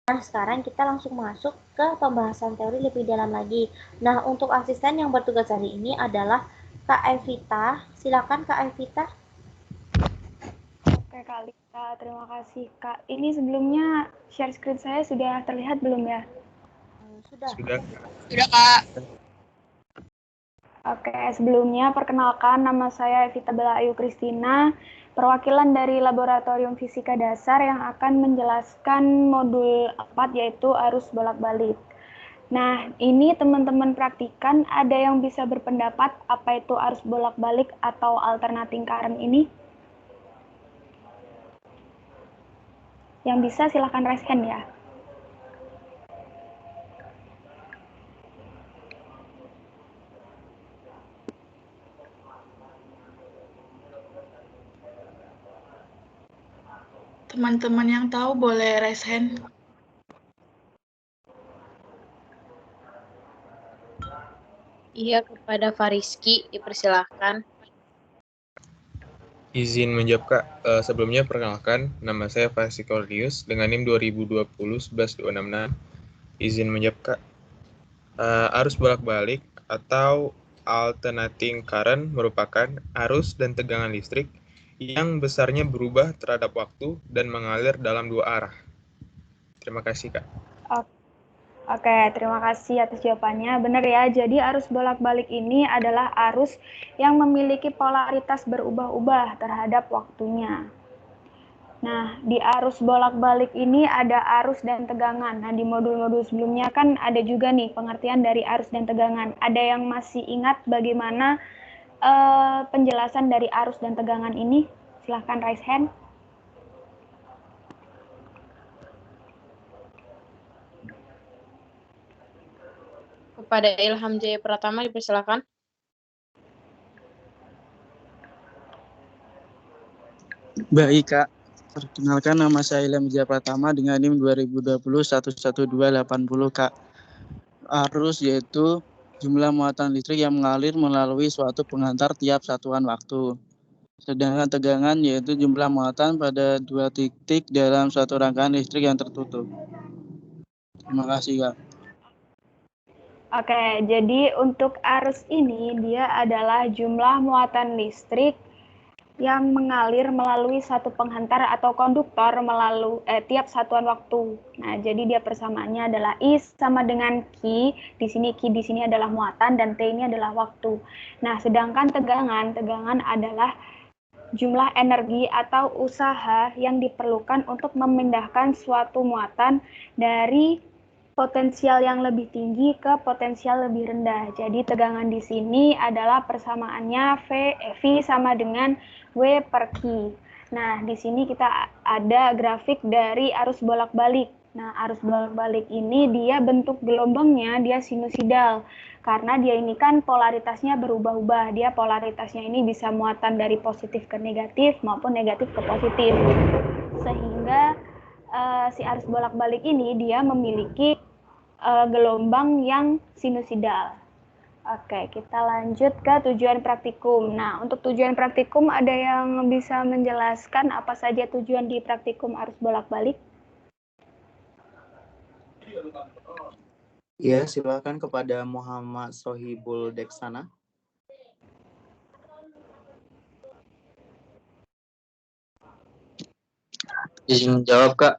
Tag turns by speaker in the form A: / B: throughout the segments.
A: Nah, sekarang kita langsung masuk ke pembahasan teori lebih dalam lagi. Nah, untuk asisten yang bertugas hari ini adalah Kak Evita. Silakan Kak Evita.
B: Oke Kak Lita, terima kasih Kak. Ini sebelumnya share screen saya sudah terlihat belum ya?
A: Sudah.
C: Sudah Kak.
B: Oke, sebelumnya perkenalkan nama saya Evita Bella Ayu Kristina, perwakilan dari Laboratorium Fisika Dasar yang akan menjelaskan modul 4 yaitu arus bolak-balik. Nah, ini teman-teman praktikan ada yang bisa berpendapat apa itu arus bolak-balik atau alternating current ini? Yang bisa silahkan raise hand ya.
C: Teman-teman yang tahu boleh raise hand.
D: Iya, kepada Fariski dipersilahkan.
E: Izin menjawab Kak. Sebelumnya perkenalkan, nama saya Fariski Cordius dengan NIM 2020-11266. Izin menjawab Kak. Arus bolak-balik atau alternating current merupakan arus dan tegangan listrik yang besarnya berubah terhadap waktu dan mengalir dalam dua arah. Terima kasih Kak.
B: Oke, terima kasih atas jawabannya. Benar ya, jadi arus bolak-balik ini adalah arus yang memiliki polaritas berubah-ubah terhadap waktunya. Nah, di arus bolak-balik ini ada arus dan tegangan. Nah, di modul-modul sebelumnya kan ada juga nih pengertian dari arus dan tegangan. Ada yang masih ingat bagaimana penjelasan dari arus dan tegangan ini? Silahkan raise hand.
D: Kepada Ilham Jaya Pratama dipersilahkan.
F: Baik Kak, perkenalkan nama saya Ilham Jaya Pratama dengan NIM 2020-11280 Kak. Arus yaitu jumlah muatan listrik yang mengalir melalui suatu penghantar tiap satuan waktu. Sedangkan tegangan yaitu jumlah muatan pada dua titik dalam suatu rangkaian listrik yang tertutup. Terima kasih Kak.
B: Oke, jadi untuk arus ini dia adalah jumlah muatan listrik yang mengalir melalui satu penghantar atau konduktor melalui tiap satuan waktu. Nah, jadi dia persamaannya adalah I sama dengan Q. Di sini Q di sini adalah muatan dan T ini adalah waktu. Nah, sedangkan tegangan adalah jumlah energi atau usaha yang diperlukan untuk memindahkan suatu muatan dari potensial yang lebih tinggi ke potensial lebih rendah. Jadi tegangan di sini adalah persamaannya V sama dengan W per Q. Nah, di sini kita ada grafik dari arus bolak-balik. Nah, arus bolak-balik ini dia bentuk gelombangnya dia sinusoidal. Karena dia ini kan polaritasnya berubah-ubah. Dia polaritasnya ini bisa muatan dari positif ke negatif maupun negatif ke positif. Sehingga si arus bolak-balik ini dia memiliki gelombang yang sinusoidal. Oke, kita lanjut ke tujuan praktikum. Nah, untuk tujuan praktikum ada yang bisa menjelaskan apa saja tujuan di praktikum arus bolak-balik?
G: Ya, silakan kepada Muhammad Sohibul Deksana.
H: Izin jawab Kak.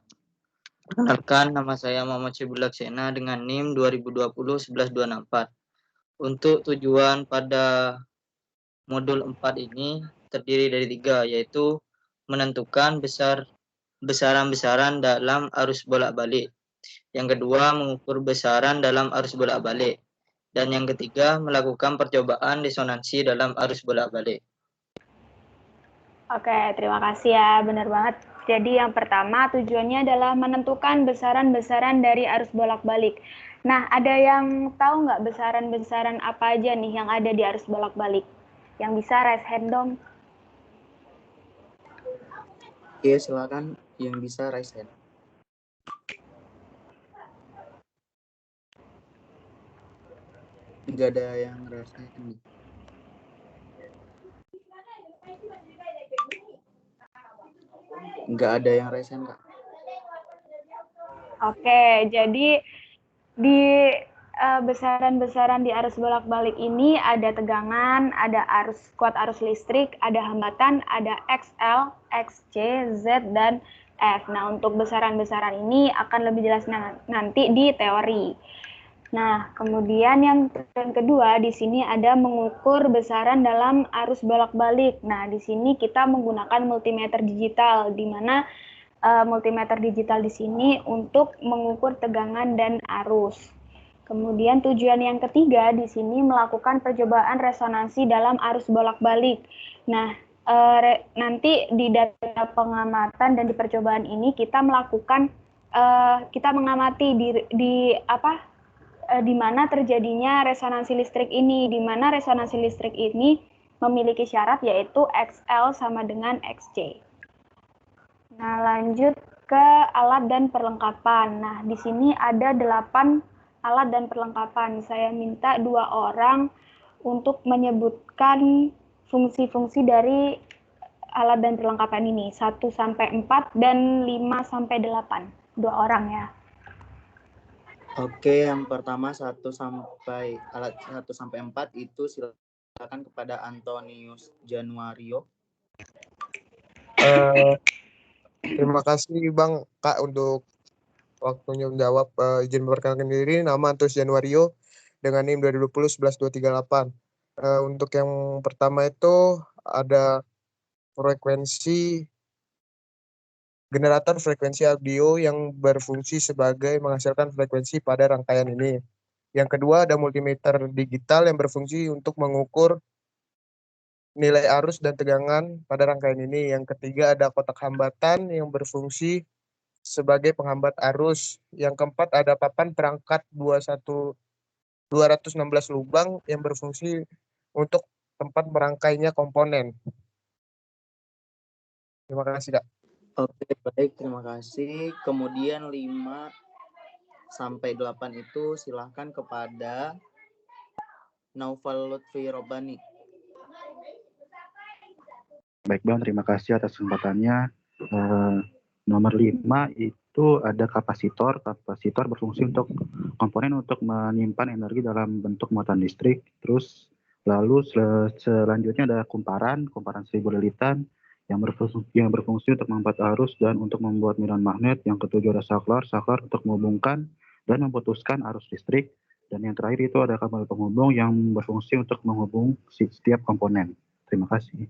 H: Perkenalkan, nama saya Muhammad Syibul Laksena dengan NIM 2020-11264. Untuk tujuan pada modul 4 ini terdiri dari 3, yaitu menentukan besaran-besaran dalam arus bolak-balik. Yang kedua, mengukur besaran dalam arus bolak-balik. Dan yang ketiga, melakukan percobaan resonansi dalam arus bolak-balik.
B: Oke, terima kasih ya, benar banget. Jadi yang pertama tujuannya adalah menentukan besaran-besaran dari arus bolak-balik. Nah, ada yang tahu nggak besaran-besaran apa aja nih yang ada di arus bolak-balik? Yang bisa raise hand dong.
G: Oke, silakan yang bisa raise hand. Nggak ada yang raise hand. Nggak ada yang raise hand, Kak.
B: Oke, jadi di besaran-besaran di arus bolak-balik ini ada tegangan, ada kuat arus listrik, ada hambatan, ada XL, XC, Z, dan F. Nah, untuk besaran-besaran ini akan lebih jelas nanti di teori. Nah, kemudian yang kedua di sini ada mengukur besaran dalam arus bolak-balik. Nah, di sini kita menggunakan multimeter digital, di mana multimeter digital di sini untuk mengukur tegangan dan arus. Kemudian tujuan yang ketiga di sini melakukan percobaan resonansi dalam arus bolak-balik. Nah, nanti di data pengamatan dan di percobaan ini kita melakukan kita mengamati di mana terjadinya resonansi listrik ini, di mana resonansi listrik ini memiliki syarat yaitu XL sama dengan XC. Nah, lanjut ke alat dan perlengkapan. Nah, di sini ada 8 alat dan perlengkapan. Saya minta 2 orang untuk menyebutkan fungsi-fungsi dari alat dan perlengkapan ini, 1 sampai 4 dan 5 sampai 8. 2 orang ya.
G: Oke, yang pertama alat 1 sampai 4 itu silakan kepada Antonius Januario.
I: Terima kasih Bang Kak untuk waktunya menjawab. Izin memperkenalkan diri, nama Antonius Januario dengan NIM 2020-11-238. Untuk yang pertama itu ada generator frekuensi audio yang berfungsi sebagai menghasilkan frekuensi pada rangkaian ini. Yang kedua ada multimeter digital yang berfungsi untuk mengukur nilai arus dan tegangan pada rangkaian ini. Yang ketiga ada kotak hambatan yang berfungsi sebagai penghambat arus. Yang keempat ada papan perangkat 216 lubang yang berfungsi untuk tempat merangkainya komponen. Terima kasih, Kak.
G: Oke, baik, terima kasih. Kemudian 5 sampai 8 itu silahkan kepada Naufal Lutfi Robani.
J: Baik Bang, terima kasih atas kesempatannya. Nomor 5 itu ada kapasitor. Kapasitor berfungsi untuk komponen untuk menyimpan energi dalam bentuk muatan listrik. Terus lalu selanjutnya ada kumparan 1000 lilitan yang berfungsi untuk menghambat arus dan untuk membuat medan magnet. Yang ketujuh ada saklar untuk menghubungkan dan memutuskan arus listrik. Dan yang terakhir itu ada kabel penghubung yang berfungsi untuk menghubung setiap komponen. Terima kasih.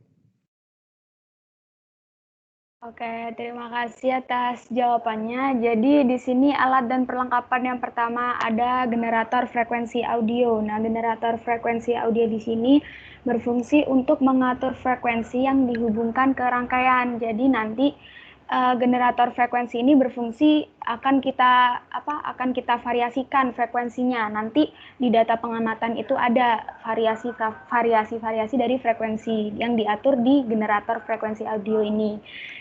B: Oke, terima kasih atas jawabannya. Jadi di sini alat dan perlengkapan yang pertama ada generator frekuensi audio. Nah, generator frekuensi audio di sini berfungsi untuk mengatur frekuensi yang dihubungkan ke rangkaian. Jadi nanti generator frekuensi ini berfungsi akan kita variasikan frekuensinya. Nanti di data pengamatan itu ada variasi dari frekuensi yang diatur di generator frekuensi audio ini.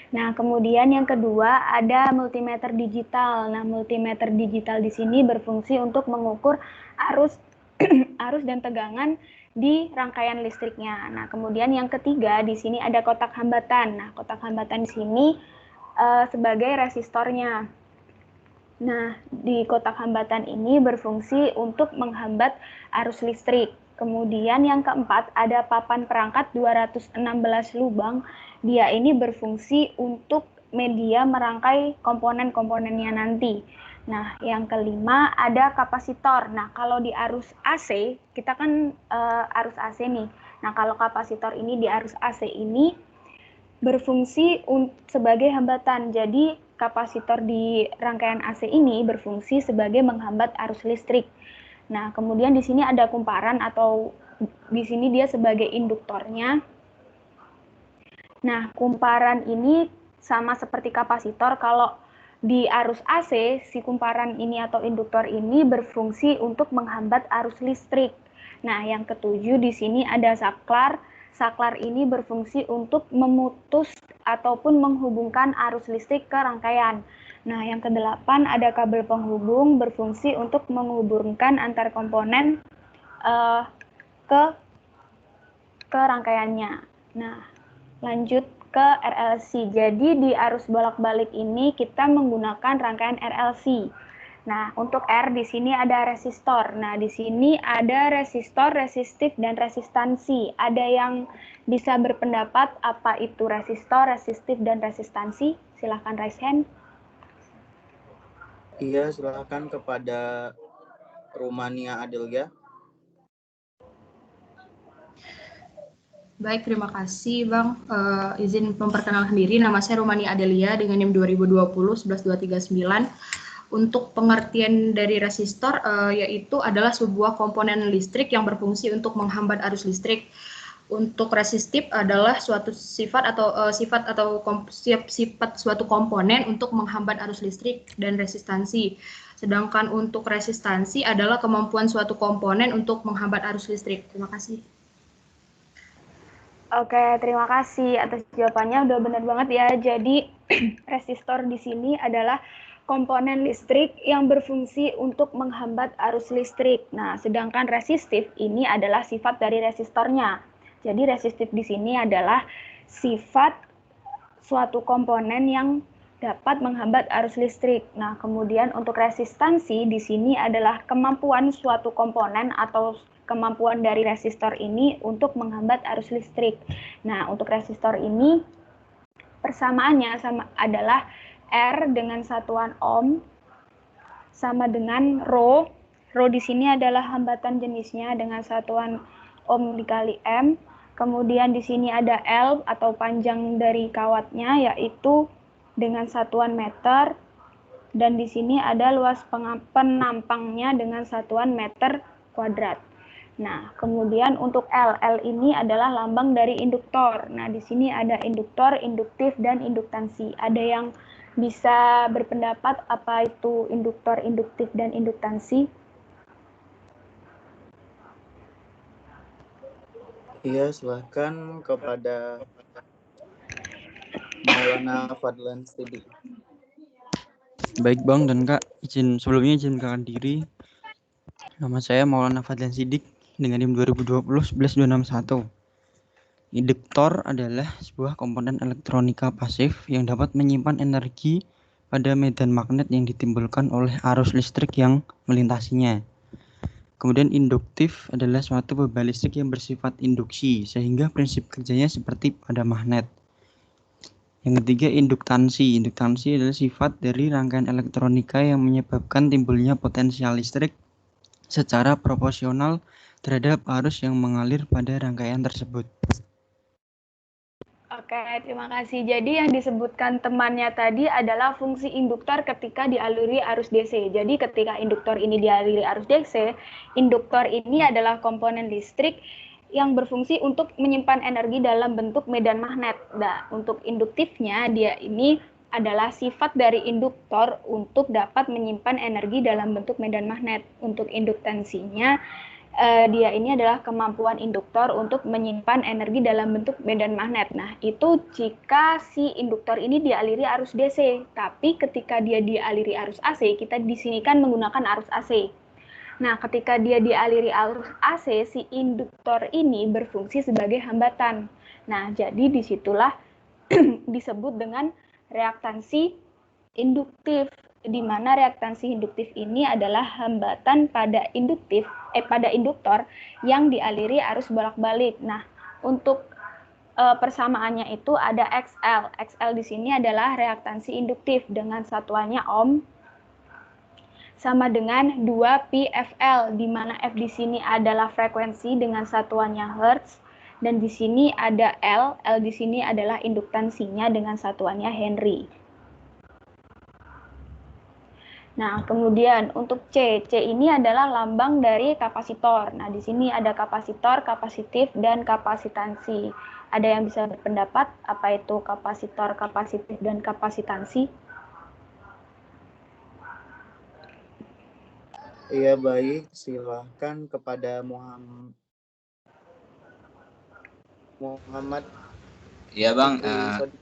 B: Nah, kemudian yang kedua ada multimeter digital. Nah, multimeter digital di sini berfungsi untuk mengukur arus dan tegangan di rangkaian listriknya. Nah, kemudian yang ketiga di sini ada kotak hambatan. Nah, kotak hambatan di sini sebagai resistornya. Nah, di kotak hambatan ini berfungsi untuk menghambat arus listrik. Kemudian yang keempat ada papan perangkat 216 lubang. Dia ini berfungsi untuk media merangkai komponen-komponennya nanti. Nah, yang kelima ada kapasitor. Nah, kalau di arus AC, kita kan arus AC nih. Nah, kalau kapasitor ini di arus AC ini berfungsi sebagai hambatan. Jadi kapasitor di rangkaian AC ini berfungsi sebagai menghambat arus listrik. Nah, kemudian di sini ada kumparan atau di sini dia sebagai induktornya. Nah, kumparan ini sama seperti kapasitor. Kalau di arus AC, si kumparan ini atau induktor ini berfungsi untuk menghambat arus listrik. Nah, yang ketujuh di sini ada saklar. Saklar ini berfungsi untuk memutus ataupun menghubungkan arus listrik ke rangkaian. Nah, yang kedelapan ada kabel penghubung berfungsi untuk menghubungkan antar komponen ke rangkaiannya. Nah, lanjut ke ke RLC. Jadi di arus bolak-balik ini kita menggunakan rangkaian RLC. Nah, untuk R di sini ada resistor. Nah, di sini ada resistor, resistif, dan resistansi. Ada yang bisa berpendapat apa itu resistor, resistif, dan resistansi? Silahkan raise hand.
G: Iya, silakan kepada Rumania Adelia.
K: Baik, terima kasih Bang. Izin memperkenalkan diri, nama saya Rumania Adelia dengan NIM 2020-11239. Untuk pengertian dari resistor, yaitu adalah sebuah komponen listrik yang berfungsi untuk menghambat arus listrik. Untuk resistif adalah suatu sifat suatu komponen untuk menghambat arus listrik, dan resistansi. Sedangkan untuk resistansi adalah kemampuan suatu komponen untuk menghambat arus listrik. Terima kasih.
B: Oke, terima kasih atas jawabannya. Udah benar banget ya. Jadi resistor di sini adalah komponen listrik yang berfungsi untuk menghambat arus listrik. Nah, sedangkan resistif ini adalah sifat dari resistornya. Jadi resistif di sini adalah sifat suatu komponen yang dapat menghambat arus listrik. Nah, kemudian untuk resistansi di sini adalah kemampuan suatu komponen atau kemampuan dari resistor ini untuk menghambat arus listrik. Nah, untuk resistor ini persamaannya adalah R dengan satuan ohm sama dengan rho. Rho di sini adalah hambatan jenisnya dengan satuan ohm dikali M. Kemudian di sini ada L atau panjang dari kawatnya, yaitu dengan satuan meter. Dan di sini ada luas penampangnya dengan satuan meter kuadrat. Nah, kemudian untuk L ini adalah lambang dari induktor. Nah, di sini ada induktor, induktif, dan induktansi. Ada yang bisa berpendapat apa itu induktor, induktif, dan induktansi?
G: Iya, silakan kepada Maulana Fadlan Sidik.
L: Baik Bang dan Kak, sebelumnya izin memperkenalkan diri. Nama saya Maulana Fadlan Sidik dengan NIM 2020-11261. Induktor adalah sebuah komponen elektronika pasif yang dapat menyimpan energi pada medan magnet yang ditimbulkan oleh arus listrik yang melintasinya. Kemudian induktif adalah suatu beban listrik yang bersifat induksi, sehingga prinsip kerjanya seperti pada magnet. Yang ketiga, induktansi. Induktansi adalah sifat dari rangkaian elektronika yang menyebabkan timbulnya potensial listrik secara proporsional terhadap arus yang mengalir pada rangkaian tersebut.
B: Oke, terima kasih. Jadi yang disebutkan temannya tadi adalah fungsi induktor ketika dialiri arus DC. Jadi ketika induktor ini dialiri arus DC, induktor ini adalah komponen listrik yang berfungsi untuk menyimpan energi dalam bentuk medan magnet. Nah, untuk induktifnya dia ini adalah sifat dari induktor untuk dapat menyimpan energi dalam bentuk medan magnet. Untuk induktansinya dia ini adalah kemampuan induktor untuk menyimpan energi dalam bentuk medan magnet. Nah, itu jika si induktor ini dialiri arus DC. Tapi ketika dia dialiri arus AC, kita di sini kan menggunakan arus AC. Nah, ketika dia dialiri arus AC, si induktor ini berfungsi sebagai hambatan. Nah, jadi disitulah disebut dengan reaktansi induktif, di mana reaktansi induktif ini adalah hambatan pada induktor yang dialiri arus bolak-balik. Nah, untuk persamaannya itu ada XL. XL di sini adalah reaktansi induktif dengan satuannya ohm sama dengan 2πfL, di mana F di sini adalah frekuensi dengan satuannya hertz, dan di sini ada L di sini adalah induktansinya dengan satuannya Henry. Nah, kemudian untuk C ini adalah lambang dari kapasitor. Nah, di sini ada kapasitor, kapasitif, dan kapasitansi. Ada yang bisa berpendapat apa itu kapasitor, kapasitif, dan kapasitansi?
G: Iya, baik. Silahkan kepada Muhammad.
M: Iya Bang,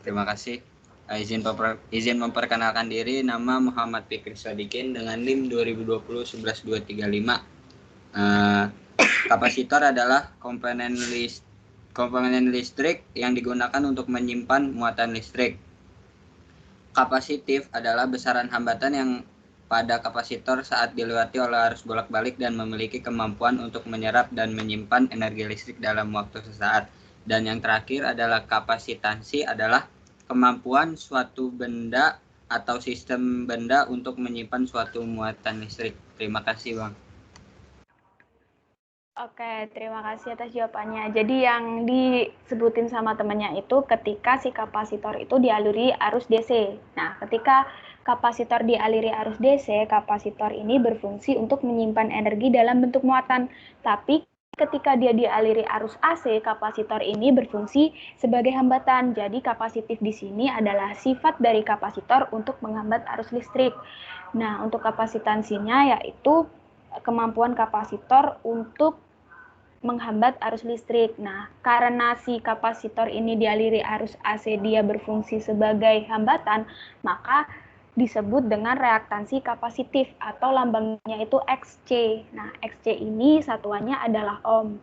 M: terima kasih. Izin memperkenalkan diri, nama Muhammad Fikri Sodikin dengan NIM 2020-11235. Kapasitor adalah komponen komponen listrik yang digunakan untuk menyimpan muatan listrik. Kapasitif adalah besaran hambatan yang pada kapasitor saat dilewati oleh arus bolak-balik dan memiliki kemampuan untuk menyerap dan menyimpan energi listrik dalam waktu sesaat. Dan yang terakhir adalah kapasitansi adalah kemampuan suatu benda atau sistem benda untuk menyimpan suatu muatan listrik. Terima kasih, Bang.
B: Oke, terima kasih atas jawabannya. Jadi yang disebutin sama temannya itu ketika si kapasitor itu dialiri arus DC. Nah, ketika kapasitor dialiri arus DC, kapasitor ini berfungsi untuk menyimpan energi dalam bentuk muatan. Tapi ketika dia dialiri arus AC, kapasitor ini berfungsi sebagai hambatan. Jadi kapasitif di sini adalah sifat dari kapasitor untuk menghambat arus listrik. Nah, untuk kapasitansinya yaitu kemampuan kapasitor untuk menghambat arus listrik. Nah, karena si kapasitor ini dialiri arus AC, dia berfungsi sebagai hambatan, maka disebut dengan reaktansi kapasitif atau lambangnya itu Xc. Nah, Xc ini satuannya adalah ohm.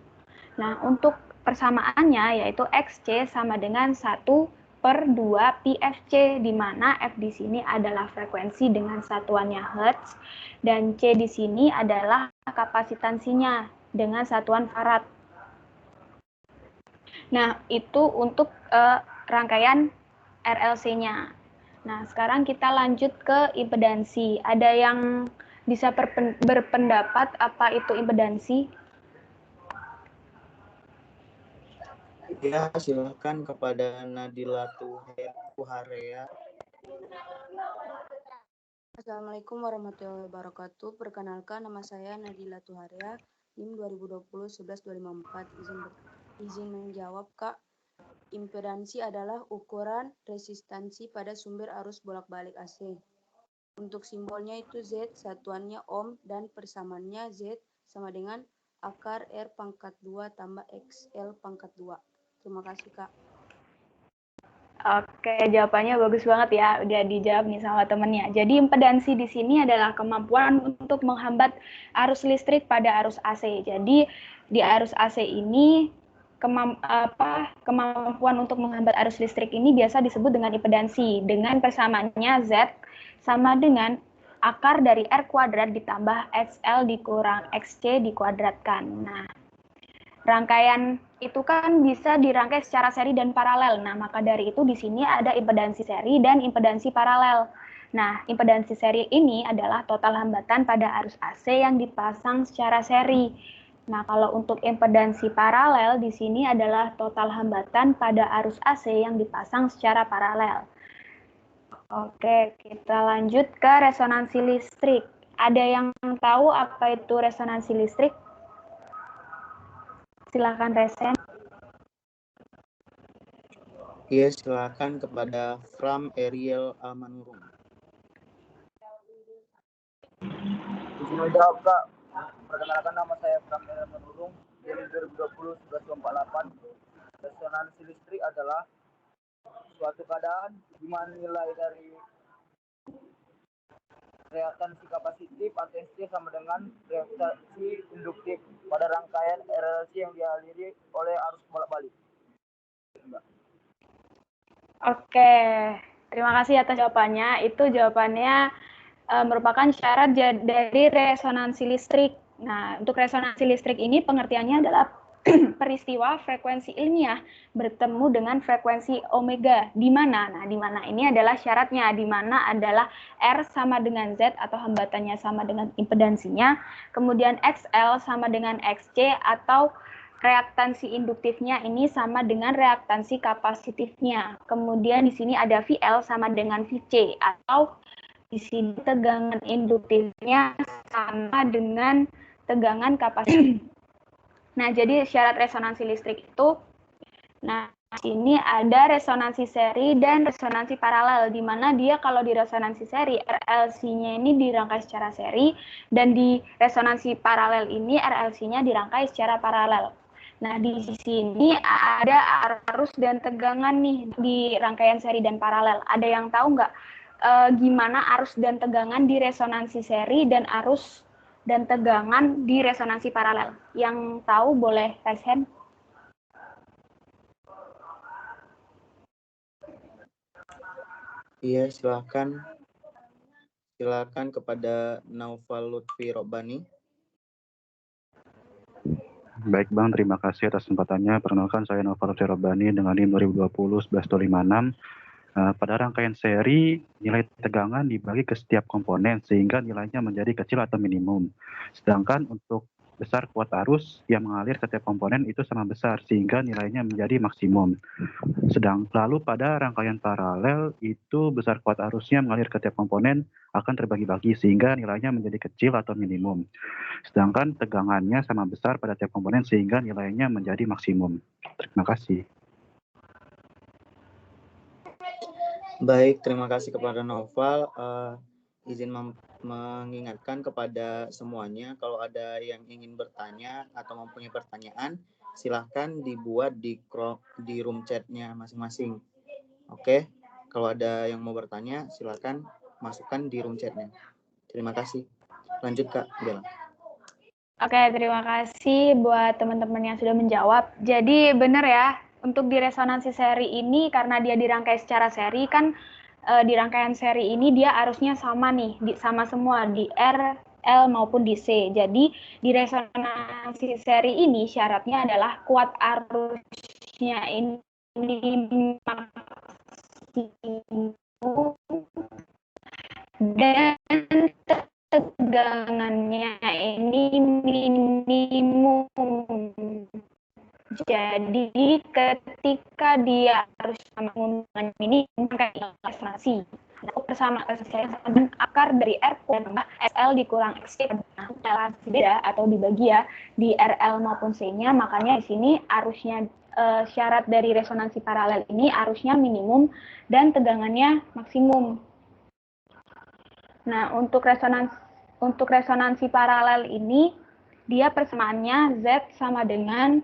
B: Nah, untuk persamaannya yaitu Xc sama dengan 1/2 PFC, di mana F di sini adalah frekuensi dengan satuannya Hertz, dan C di sini adalah kapasitansinya dengan satuan farad. Nah, itu untuk rangkaian RLC-nya. Nah, sekarang kita lanjut ke impedansi. Ada yang bisa berpendapat apa itu impedansi?
G: Ya, silakan kepada Nadila Tuharea.
N: Assalamualaikum warahmatullahi wabarakatuh. Perkenalkan, nama saya Nadila Tuharea, NIM 2020-11-254. Izin menjawab, Kak. Impedansi adalah ukuran resistansi pada sumber arus bolak-balik AC. Untuk simbolnya itu Z, satuannya ohm, dan persamaannya Z sama dengan akar R pangkat 2 tambah XL pangkat 2. Terima kasih, Kak.
B: Oke, jawabannya bagus banget ya, udah dijawab nih sama temennya. Jadi impedansi di sini adalah kemampuan untuk menghambat arus listrik pada arus AC. Jadi di arus AC ini kemampuan untuk menghambat arus listrik ini biasa disebut dengan impedansi, dengan persamaannya Z sama dengan akar dari R kuadrat ditambah XL dikurang XC dikuadratkan. Nah, rangkaian itu kan bisa dirangkai secara seri dan paralel. Nah, maka dari itu di sini ada impedansi seri dan impedansi paralel. Nah, impedansi seri ini adalah total hambatan pada arus AC yang dipasang secara seri. Nah, kalau untuk impedansi paralel di sini adalah total hambatan pada arus AC yang dipasang secara paralel. Oke, kita lanjut ke resonansi listrik. Ada yang tahu apa itu resonansi listrik? Silakan Resen.
G: Iya, silakan kepada Fram Ariel Amanurung.
O: Izin menjawab, Kak. Perkenalkan, nama saya Fram Ariel Amanurung, dari 2020-11-248. Resonansi listrik adalah suatu keadaan di mana nilai dari reaktansi kapasitif atau SC sama dengan reaktansi induktif pada rangkaian RLC yang dialiri oleh arus bolak-balik.
B: Oke, terima kasih atas jawabannya. Itu jawabannya merupakan syarat dari resonansi listrik. Nah, untuk resonansi listrik ini pengertiannya adalah peristiwa frekuensi ilmiah bertemu dengan frekuensi omega. Di mana? Nah, di mana ini adalah syaratnya, di mana adalah R sama dengan Z atau hambatannya sama dengan impedansinya, kemudian XL sama dengan XC atau reaktansi induktifnya ini sama dengan reaktansi kapasitifnya. Kemudian di sini ada VL sama dengan VC atau di sini tegangan induktifnya sama dengan tegangan kapasitif. Nah, jadi syarat resonansi listrik itu, nah, ini ada resonansi seri dan resonansi paralel, di mana dia kalau di resonansi seri, RLC-nya ini dirangkai secara seri, dan di resonansi paralel ini RLC-nya dirangkai secara paralel. Nah, di sini ada arus dan tegangan nih di rangkaian seri dan paralel. Ada yang tahu nggak gimana arus dan tegangan di resonansi seri dan arus dan tegangan di resonansi paralel? Yang tahu boleh raise hand.
G: Iya, silakan kepada Naufal Lutfi Robbani.
J: Baik Bang, terima kasih atas kesempatannya. Perkenalkan saya Noval Robbani dengan NIM 2020-11-256. Pada rangkaian seri, nilai tegangan dibagi ke setiap komponen sehingga nilainya menjadi kecil atau minimum. Sedangkan untuk besar kuat arus yang mengalir ke setiap komponen itu sama besar sehingga nilainya menjadi maksimum. Lalu pada rangkaian paralel itu besar kuat arusnya mengalir ke setiap komponen akan terbagi-bagi sehingga nilainya menjadi kecil atau minimum. Sedangkan tegangannya sama besar pada tiap komponen sehingga nilainya menjadi maksimum. Terima kasih.
G: Baik, terima kasih kepada Noval. Izin mengingatkan kepada semuanya, kalau ada yang ingin bertanya atau mempunyai pertanyaan, silahkan dibuat di room chat-nya masing-masing. Oke, kalau ada yang mau bertanya, silahkan masukkan di room chat-nya. Terima kasih. Lanjut Kak Bella.
B: Oke, terima kasih buat teman-teman yang sudah menjawab. Jadi benar ya, untuk di resonansi seri ini karena dia dirangkai secara seri kan di rangkaian seri ini dia arusnya sama nih, sama semua di R, L maupun di C. Jadi di resonansi seri ini syaratnya adalah kuat arusnya ini maksimum dan tegangannya ini minimum. Jadi ketika dia harus sama menggunakan minimum kayak resonansi. Bersama dan akar dari R tambah SL dikurang XC relasi beda atau dibagi ya di RL maupun C-nya, makanya di sini arusnya syarat dari resonansi paralel ini arusnya minimum dan tegangannya maksimum. Nah, untuk resonansi paralel ini dia persamaannya Z sama dengan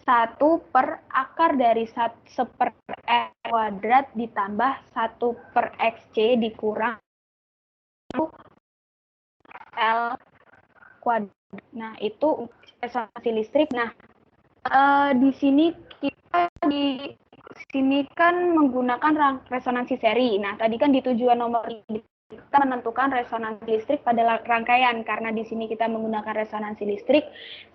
B: 1 per akar dari 1 per R kuadrat ditambah 1 per XC dikurang L kuadrat. Nah, itu resonansi listrik. Nah, di sini kita kan menggunakan resonansi seri. Nah, tadi kan di tujuan nomor ini kita menentukan resonansi listrik pada rangkaian karena di sini kita menggunakan resonansi listrik.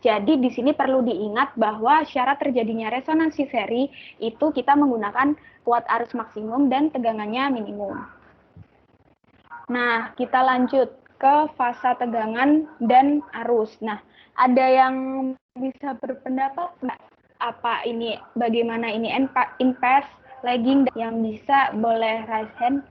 B: Jadi di sini perlu diingat bahwa syarat terjadinya resonansi seri itu kita menggunakan kuat arus maksimum dan tegangannya minimum. Nah, kita lanjut ke fasa tegangan dan arus. Nah, ada yang bisa berpendapat nggak apa ini, bagaimana ini in-phase, lagging, yang bisa boleh raise hand?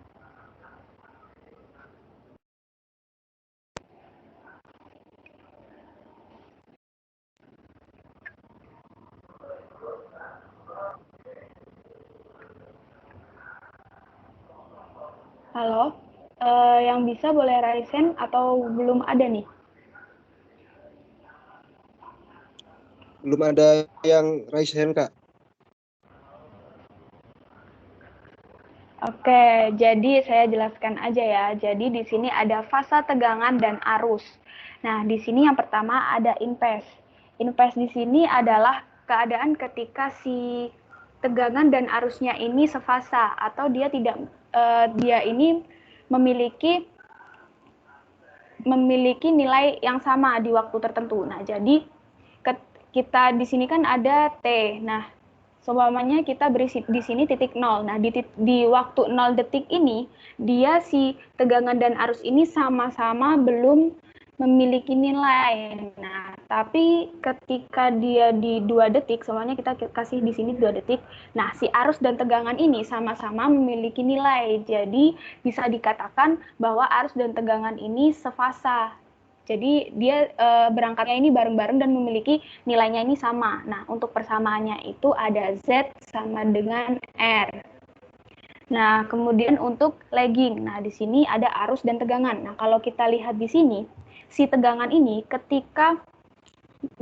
B: Halo, yang bisa boleh raise hand atau belum ada nih?
I: Belum ada yang raise hand, Kak.
B: Oke, jadi saya jelaskan aja ya. Jadi di sini ada fasa tegangan dan arus. Nah, di sini yang pertama ada in-phase. In-phase di sini adalah keadaan ketika si tegangan dan arusnya ini sefasa atau dia tidak dia ini memiliki nilai yang sama di waktu tertentu. Nah, jadi kita di sini kan ada T. Nah, seumpamanya kita beri di sini titik 0. Nah, di waktu 0 detik ini, dia si tegangan dan arus ini sama-sama belum memiliki nilai. Nah, tapi ketika dia di 2 detik, semuanya kita kasih di sini 2 detik. Nah, si arus dan tegangan ini sama-sama memiliki nilai. Jadi, bisa dikatakan bahwa arus dan tegangan ini sefasa. Jadi dia berangkatnya ini bareng-bareng dan memiliki nilainya ini sama. Nah, untuk persamaannya itu ada Z sama dengan R. Nah, kemudian untuk lagging. Nah, di sini ada arus dan tegangan. Nah, kalau kita lihat di sini, si tegangan ini ketika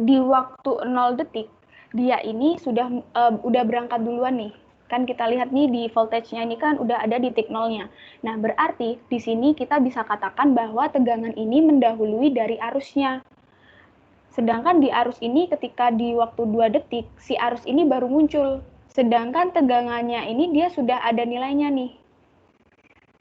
B: di waktu 0 detik, dia ini sudah berangkat duluan nih. Kan kita lihat nih di voltage-nya ini kan udah ada di titik 0-nya. Nah, berarti di sini kita bisa katakan bahwa tegangan ini mendahului dari arusnya. Sedangkan di arus ini ketika di waktu 2 detik, si arus ini baru muncul. Sedangkan tegangannya ini dia sudah ada nilainya nih.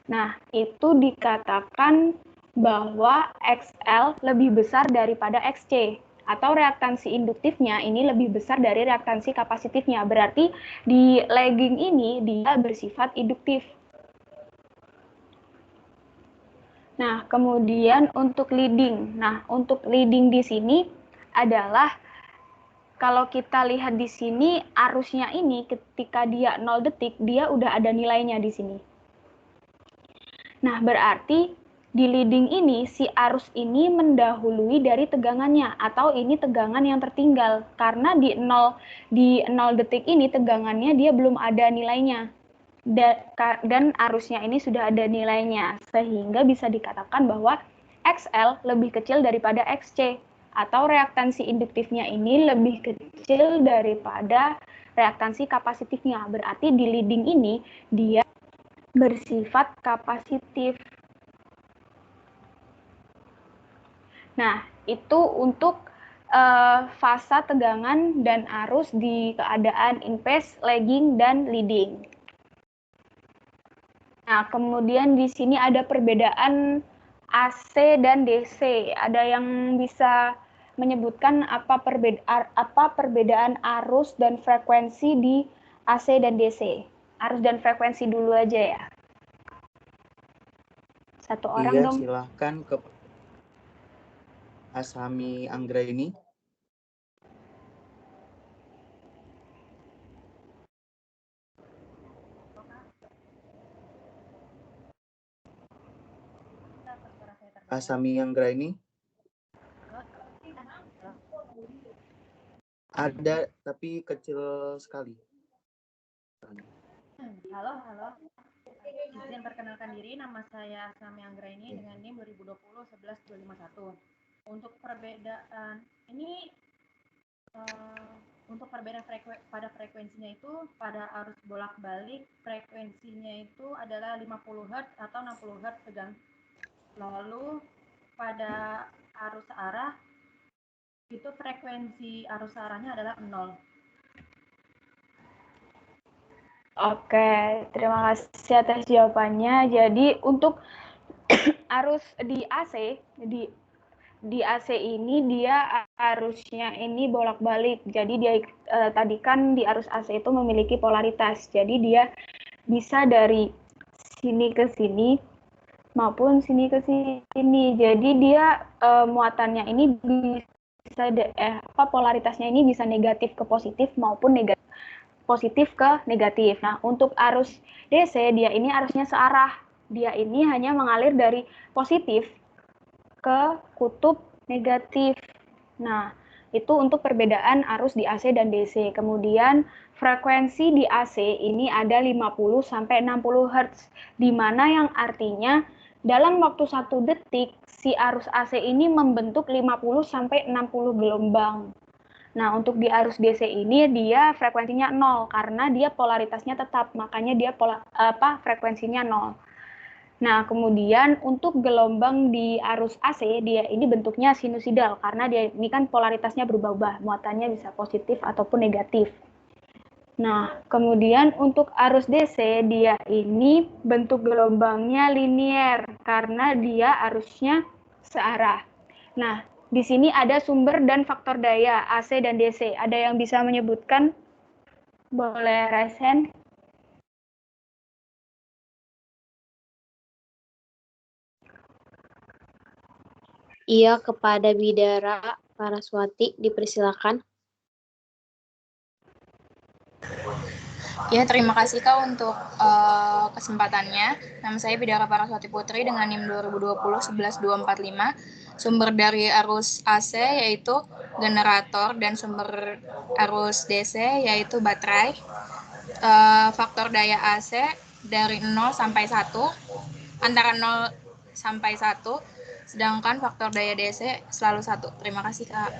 B: Nah, itu dikatakan bahwa XL lebih besar daripada XC, atau reaktansi induktifnya ini lebih besar dari reaktansi kapasitifnya. Berarti di lagging ini dia bersifat induktif. Nah, kemudian untuk leading. Nah, untuk leading di sini adalah kalau kita lihat di sini arusnya ini ketika dia 0 detik, dia udah ada nilainya di sini. Nah, berarti di leading ini si arus ini mendahului dari tegangannya, atau ini tegangan yang tertinggal karena di 0 detik ini tegangannya dia belum ada nilainya. Dan arusnya ini sudah ada nilainya, sehingga bisa dikatakan bahwa XL lebih kecil daripada XC, atau reaktansi induktifnya ini lebih kecil daripada reaktansi kapasitifnya. Berarti di leading ini dia bersifat kapasitif. Nah, itu untuk fasa tegangan dan arus di keadaan in phase, lagging, dan leading. Nah, kemudian di sini ada perbedaan AC dan DC. Ada yang bisa menyebutkan apa perbedaan arus dan frekuensi di AC dan DC? Arus dan frekuensi dulu aja ya. Satu orang
G: Iya,
B: dong.
G: silahkan ke Asami Anggraini. Asami Anggraini. Ada, tapi kecil sekali.
P: Halo. Izin perkenalkan diri, nama saya Asami Anggraini dengan NIM 2020-11251. Untuk perbedaan ini, untuk perbedaan pada frekuensinya itu, pada arus bolak-balik frekuensinya itu adalah 50 Hz atau 60 Hz sedang. Lalu pada arus arah itu frekuensi arus arahnya adalah 0.
B: Oke, terima kasih atas jawabannya. Jadi untuk arus di AC, di AC ini dia arusnya ini bolak-balik. Jadi dia tadi kan di arus AC itu memiliki polaritas. Jadi dia bisa dari sini ke sini maupun sini ke sini. Jadi dia muatannya ini bisa polaritasnya ini bisa negatif ke positif maupun positif ke negatif. Nah, untuk arus DC dia ini arusnya searah. Dia ini hanya mengalir dari positif ke kutub negatif. Nah, itu untuk perbedaan arus di AC dan DC. Kemudian frekuensi di AC ini ada 50 sampai 60 Hz, di mana yang artinya dalam waktu 1 detik si arus AC ini membentuk 50 sampai 60 gelombang. Nah, untuk di arus DC ini dia frekuensinya 0 karena dia polaritasnya tetap, makanya dia frekuensinya 0. Nah, kemudian untuk gelombang di arus AC dia ini bentuknya sinusoidal karena dia ini kan polaritasnya berubah-ubah, muatannya bisa positif ataupun negatif. Nah, kemudian untuk arus DC dia ini bentuk gelombangnya linier karena dia arusnya searah. Nah, di sini ada sumber dan faktor daya AC dan DC. Ada yang bisa menyebutkan? Boleh raise hand.
D: Iya, kepada Bidara Paraswati, dipersilakan.
K: Ya, terima kasih Kak untuk kesempatannya. Nama saya Bidara Paraswati Putri dengan NIM 2020-11245. Sumber dari arus AC yaitu generator dan sumber arus DC yaitu baterai. Faktor daya AC dari 0 sampai 1, antara 0 sampai 1, sedangkan faktor daya DC selalu 1. Terima kasih Kak.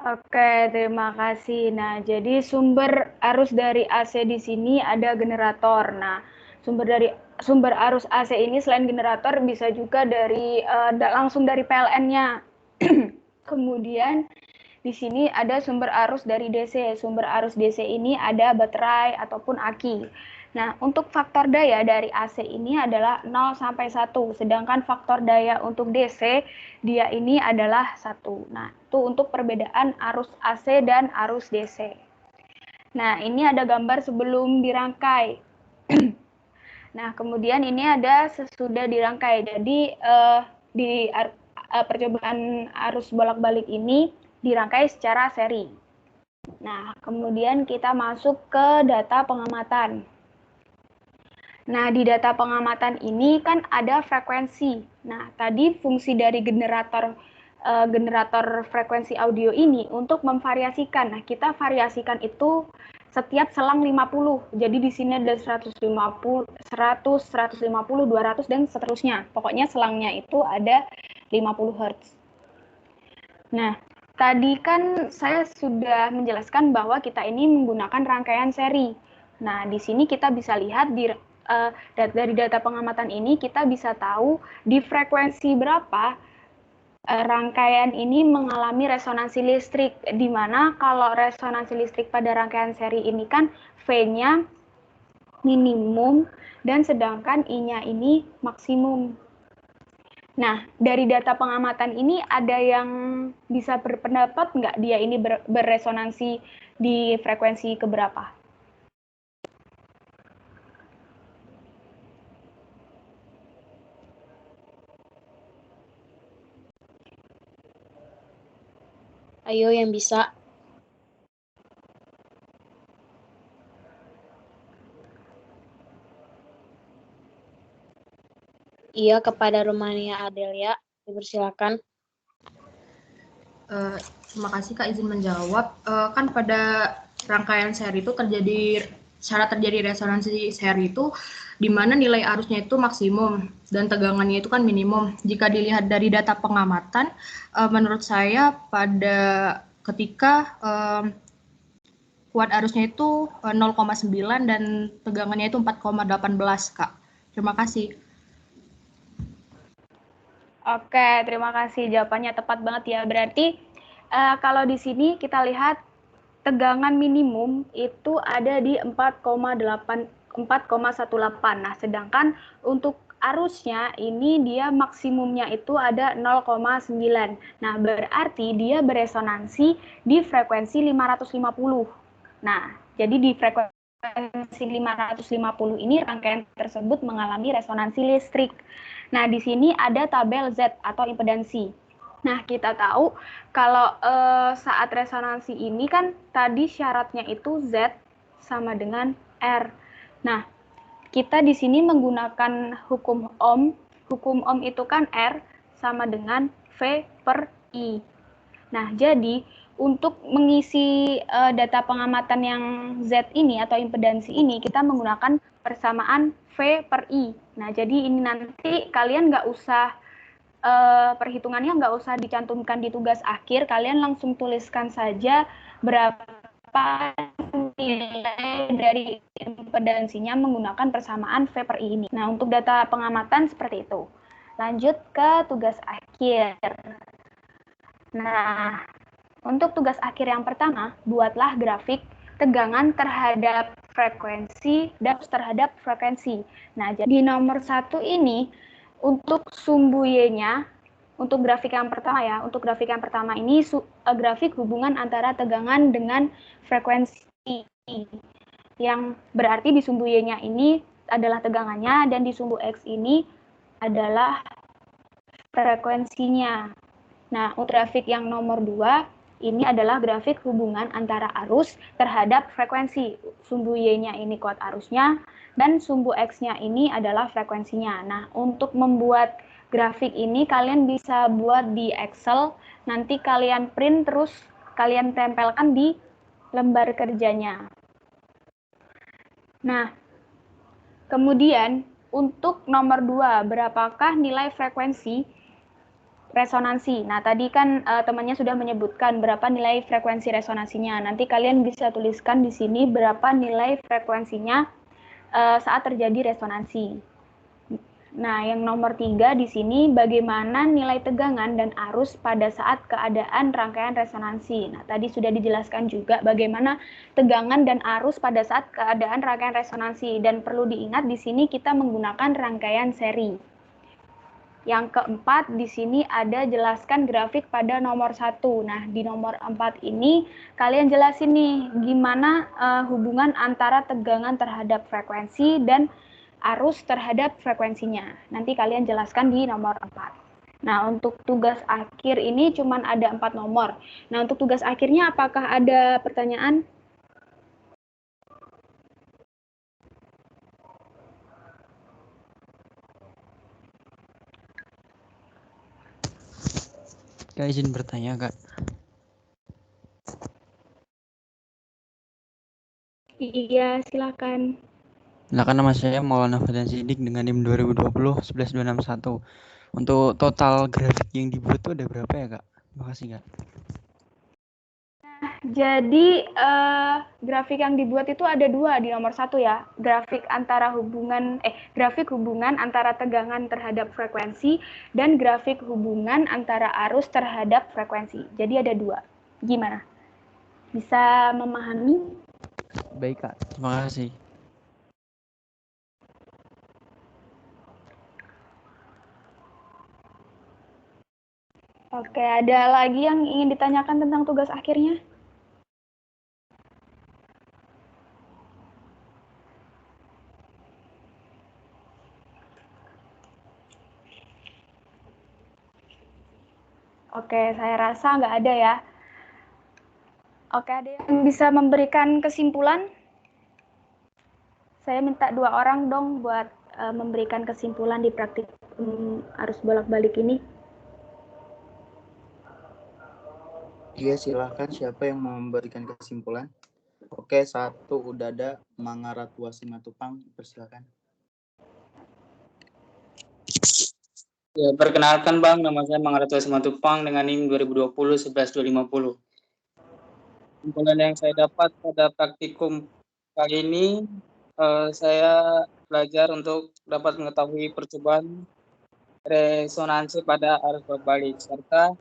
B: Oke, terima kasih. Nah, jadi sumber arus dari AC di sini ada generator. Nah, sumber arus AC ini selain generator bisa juga dari langsung dari PLN-nya. Kemudian di sini ada sumber arus dari DC. Sumber arus DC ini ada baterai ataupun aki. Nah, untuk faktor daya dari AC ini adalah 0 sampai 1, sedangkan faktor daya untuk DC dia ini adalah 1. Nah, itu untuk perbedaan arus AC dan arus DC. Nah, ini ada gambar sebelum dirangkai. Nah, kemudian ini ada sesudah dirangkai. Jadi, di percobaan arus bolak-balik ini dirangkai secara seri. Nah, kemudian kita masuk ke data pengamatan. Nah, di data pengamatan ini kan ada frekuensi. Nah, tadi fungsi dari generator frekuensi audio ini untuk memvariasikan. Nah, kita variasikan itu setiap selang 50. Jadi di sini ada 150, 100, 150, 200 dan seterusnya. Pokoknya selangnya itu ada 50 Hz. Nah, tadi kan saya sudah menjelaskan bahwa kita ini menggunakan rangkaian seri. Nah, di sini kita bisa lihat dari data pengamatan ini kita bisa tahu di frekuensi berapa rangkaian ini mengalami resonansi listrik, di mana kalau resonansi listrik pada rangkaian seri ini kan V-nya minimum dan sedangkan I-nya ini maksimum. Nah, dari data pengamatan ini ada yang bisa berpendapat nggak dia ini berresonansi di frekuensi keberapa?
D: Ayo yang bisa. Iya, kepada Rumania Adelia, dipersilakan.
K: Terima kasih Kak izin menjawab. Kan pada rangkaian seri itu terjadi resonansi seri itu di mana nilai arusnya itu maksimum dan tegangannya itu kan minimum. Jika dilihat dari data pengamatan, menurut saya pada ketika kuat arusnya itu 0,9 dan tegangannya itu 4,18 Kak. Terima kasih.
B: Oke, terima kasih. Jawabannya tepat banget ya. Berarti kalau di sini kita lihat tegangan minimum itu ada di 4,18. Nah, sedangkan untuk arusnya ini dia maksimumnya itu ada 0,9. Nah, berarti dia beresonansi di frekuensi 550. Nah, jadi di frekuensi 550 ini rangkaian tersebut mengalami resonansi listrik. Nah, di sini ada tabel Z atau impedansi. Nah, kita tahu kalau saat resonansi ini kan tadi syaratnya itu Z sama dengan R. Nah, kita di sini menggunakan hukum Ohm. Hukum Ohm itu kan R sama dengan V per I. Nah, jadi untuk mengisi data pengamatan yang Z ini atau impedansi ini, kita menggunakan persamaan V per I. Nah, jadi ini nanti kalian nggak usah, perhitungannya nggak usah dicantumkan di tugas akhir, kalian langsung tuliskan saja berapa nilai dari impedansinya menggunakan persamaan V per I ini. Nah, untuk data pengamatan seperti itu. Lanjut ke tugas akhir. Nah, untuk tugas akhir yang pertama, buatlah grafik tegangan terhadap frekuensi dan terhadap frekuensi. Nah, jadi di nomor 1 ini, untuk sumbu Y-nya, untuk grafik yang pertama ya, untuk grafik yang pertama ini grafik hubungan antara tegangan dengan frekuensi. Yang berarti di sumbu Y-nya ini adalah tegangannya dan di sumbu X ini adalah frekuensinya. Nah, untuk grafik yang nomor 2, ini adalah grafik hubungan antara arus terhadap frekuensi. Sumbu Y-nya ini kuat arusnya, dan sumbu X-nya ini adalah frekuensinya. Nah, untuk membuat grafik ini kalian bisa buat di Excel, nanti kalian print terus kalian tempelkan di lembar kerjanya. Nah, kemudian untuk nomor 2, berapakah nilai frekuensi resonansi? Nah, tadi kan temannya sudah menyebutkan berapa nilai frekuensi resonansinya. Nanti kalian bisa tuliskan di sini berapa nilai frekuensinya saat terjadi resonansi. Nah, yang nomor 3 di sini bagaimana nilai tegangan dan arus pada saat keadaan rangkaian resonansi. Nah, tadi sudah dijelaskan juga bagaimana tegangan dan arus pada saat keadaan rangkaian resonansi. Dan perlu diingat di sini kita menggunakan rangkaian seri. Yang keempat, di sini ada jelaskan grafik pada nomor 1. Nah, di nomor 4 ini kalian jelasin nih gimana hubungan antara tegangan terhadap frekuensi dan arus terhadap frekuensinya. Nanti kalian jelaskan di nomor 4. Nah, untuk tugas akhir ini cuma ada 4 nomor. Nah, untuk tugas akhirnya apakah ada pertanyaan?
L: Kak, izin bertanya, Kak.
B: Iya, silakan.
L: Silakan, nama saya Maulana Fadlan Sidik dengan NIM 2020-11261. Untuk total grafik yang dibuat itu ada berapa ya, Kak? Terima kasih, Kak.
B: Jadi grafik yang dibuat itu ada 2 di nomor 1 ya. Grafik hubungan antara tegangan terhadap frekuensi dan grafik hubungan antara arus terhadap frekuensi. Jadi ada 2. Gimana? Bisa memahami?
L: Baik, Kak. Terima kasih.
B: Oke, ada lagi yang ingin ditanyakan tentang tugas akhirnya? Oke, saya rasa nggak ada ya. Oke, ada yang bisa memberikan kesimpulan? Saya minta 2 orang dong buat memberikan kesimpulan di praktik arus bolak-balik ini.
G: Iya, silahkan. Siapa yang mau memberikan kesimpulan? Oke, 1 udah ada, Mangaratua Simatupang, persilakan.
M: Ya, perkenalkan Bang, nama saya Mangaratua Simatupang dengan NIM 2020-11250. Kesimpulan yang saya dapat pada praktikum kali ini, saya belajar untuk dapat mengetahui percobaan resonansi pada arus bolak-balik, serta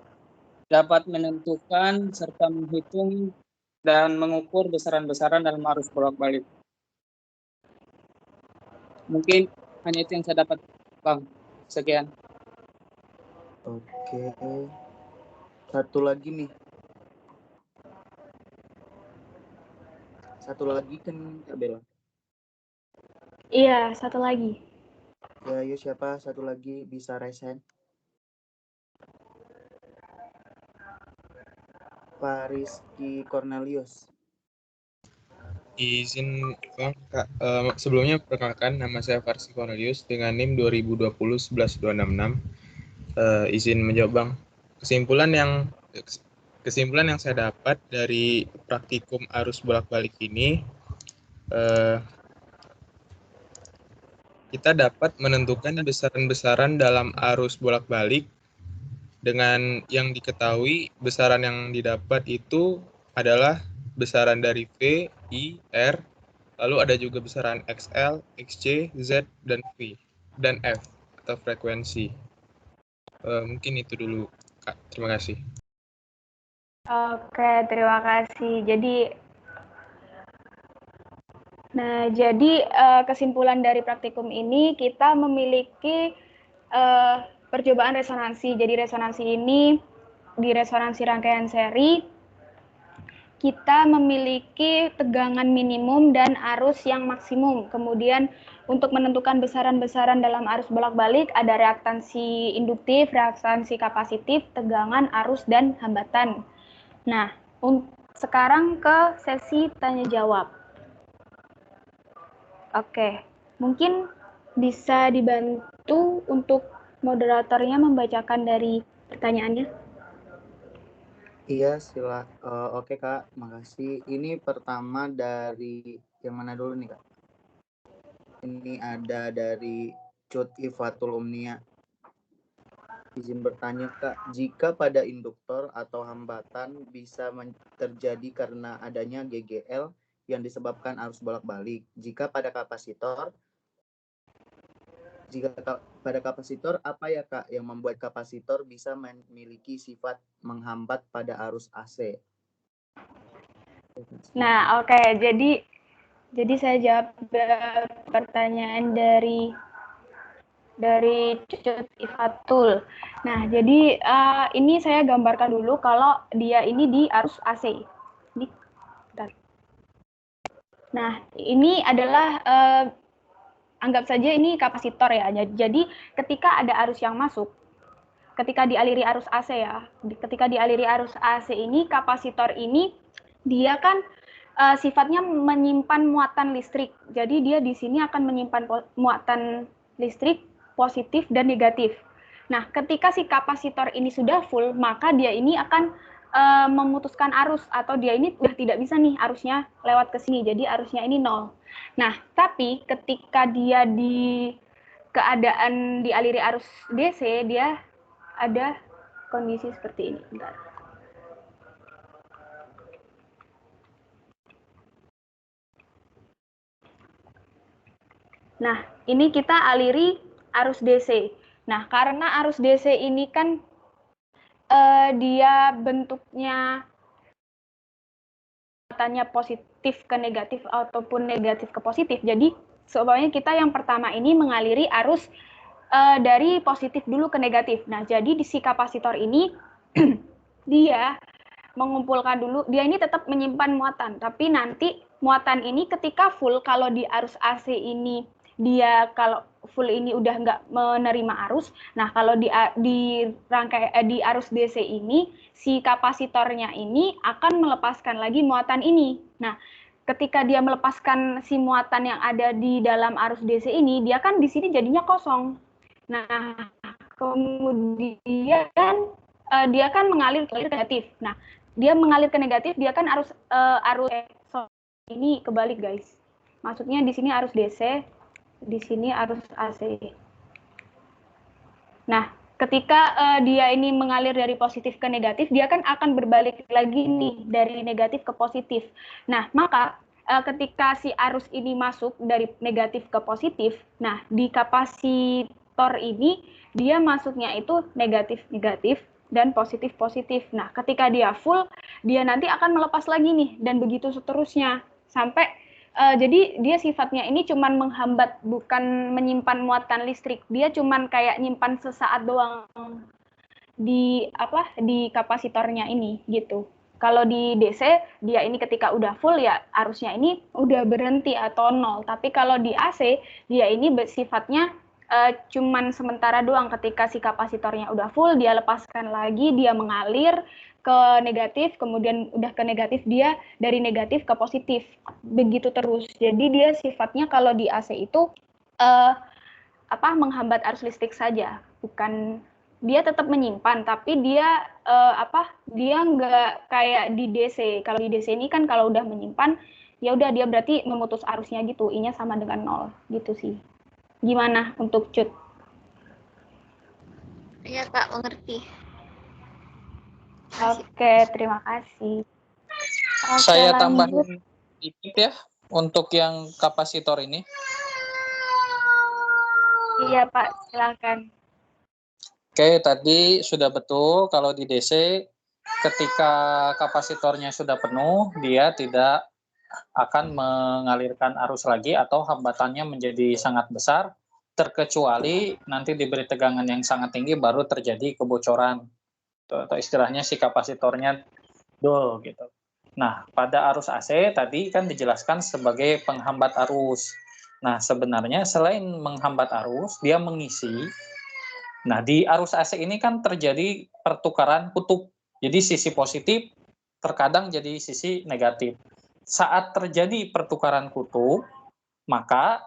M: dapat menentukan serta menghitung dan mengukur besaran-besaran dalam arus bolak-balik. Mungkin hanya itu yang saya dapat, Bang. Sekian.
G: Oke. Satu lagi nih. Satu lagi kan, Kak Bella?
B: Iya, satu lagi.
G: Ya, ayo siapa? Satu lagi bisa raise hand. Pak Rizky Cornelius.
E: Izin Bang, Kak. Sebelumnya perkenalkan, nama saya Farsi Cornelius dengan NIM 2020-11266. Izin menjawab, Bang. Kesimpulan yang saya dapat dari praktikum arus bolak-balik ini, kita dapat menentukan besaran-besaran dalam arus bolak-balik dengan yang diketahui besaran yang didapat itu adalah besaran dari V, I, R, lalu ada juga besaran XL, XC, Z, dan V, dan F atau frekuensi. Mungkin itu dulu, Kak. Terima kasih.
B: Oke, terima kasih. Jadi kesimpulan dari praktikum ini kita memiliki percobaan resonansi. Jadi resonansi ini di resonansi rangkaian seri kita memiliki tegangan minimum dan arus yang maksimum. Kemudian untuk menentukan besaran-besaran dalam arus bolak-balik ada reaktansi induktif, reaktansi kapasitif, tegangan, arus, dan hambatan. Nah, sekarang ke sesi tanya jawab. Oke, mungkin bisa dibantu untuk moderatornya membacakan dari pertanyaannya.
G: Iya, oke Kak, makasih. Ini pertama dari yang mana dulu nih Kak? Ini ada dari Cut Ifatul Umnia. Izin bertanya Kak, jika pada induktor atau hambatan bisa terjadi karena adanya GGL yang disebabkan arus bolak-balik. Jika pada kapasitor pada kapasitor, apa ya Kak yang membuat kapasitor bisa memiliki sifat menghambat pada arus AC?
B: Nah, oke. Jadi saya jawab pertanyaan dari Cut Ifatul. Nah, jadi ini saya gambarkan dulu kalau dia ini di arus AC. Ini, bentar. Nah, ini adalah anggap saja ini kapasitor ya. Jadi ketika ada arus yang masuk, ketika dialiri arus AC ya, ketika dialiri arus AC ini, kapasitor ini dia kan sifatnya menyimpan muatan listrik. Jadi dia di sini akan menyimpan muatan listrik positif dan negatif. Nah, ketika si kapasitor ini sudah full, maka dia ini akan memutuskan arus, atau dia ini udah tidak bisa nih arusnya lewat ke sini. Jadi arusnya ini 0. Nah, tapi ketika dia di keadaan dialiri arus DC, dia ada kondisi seperti ini. Bentar. Nah, ini kita aliri arus DC. Nah, karena arus DC ini kan dia bentuknya katanya positif ke negatif ataupun negatif ke positif. Jadi, sebenarnya kita yang pertama ini mengaliri arus dari positif dulu ke negatif. Nah, jadi di si kapasitor ini dia mengumpulkan dulu, dia ini tetap menyimpan muatan, tapi nanti muatan ini ketika full, kalau di arus AC ini dia kalau full ini udah nggak menerima arus, nah kalau di arus DC ini si kapasitornya ini akan melepaskan lagi muatan ini. Nah, ketika dia melepaskan si muatan yang ada di dalam arus DC ini, dia kan di sini jadinya kosong. Nah, kemudian dia kan mengalir ke negatif. Nah, dia mengalir ke negatif, dia kan arus ini kebalik guys. Maksudnya di sini arus DC, di sini arus AC. Nah, ketika dia ini mengalir dari positif ke negatif, dia kan akan berbalik lagi nih dari negatif ke positif. Nah, maka ketika si arus ini masuk dari negatif ke positif, nah di kapasitor ini dia masuknya itu negatif-negatif dan positif-positif. Nah, ketika dia full, dia nanti akan melepas lagi nih, dan begitu seterusnya. Sampai, jadi dia sifatnya ini cuman menghambat, bukan menyimpan muatan listrik. Dia cuman kayak nyimpan sesaat doang di kapasitornya ini, gitu. Kalau di DC, dia ini ketika udah full, ya arusnya ini udah berhenti atau 0. Tapi kalau di AC, dia ini sifatnya cuman sementara doang. Ketika si kapasitornya udah full, dia lepaskan lagi, dia mengalir ke negatif, kemudian udah ke negatif, dia dari negatif ke positif, begitu terus. Jadi dia sifatnya kalau di AC itu menghambat arus listrik saja, bukan, dia tetap menyimpan, tapi dia dia nggak kayak di DC. Kalau di DC ini kan kalau udah menyimpan, ya udah dia berarti memutus arusnya gitu, I-nya sama dengan 0 gitu sih. Gimana untuk Cut?
Q: Iya Kak, mengerti.
B: Oke, terima kasih.
R: Saya tambahin dikit ya untuk yang kapasitor ini.
B: Iya Pak, silakan.
R: Oke, tadi sudah betul kalau di DC ketika kapasitornya sudah penuh, dia tidak akan mengalirkan arus lagi atau hambatannya menjadi sangat besar, terkecuali nanti diberi tegangan yang sangat tinggi baru terjadi kebocoran, atau istilahnya si kapasitornya dol gitu. Nah, pada arus AC tadi kan dijelaskan sebagai penghambat arus. Nah, sebenarnya selain menghambat arus, dia mengisi. Nah, di arus AC ini kan terjadi pertukaran kutub. Jadi sisi positif terkadang jadi sisi negatif. Saat terjadi pertukaran kutub, maka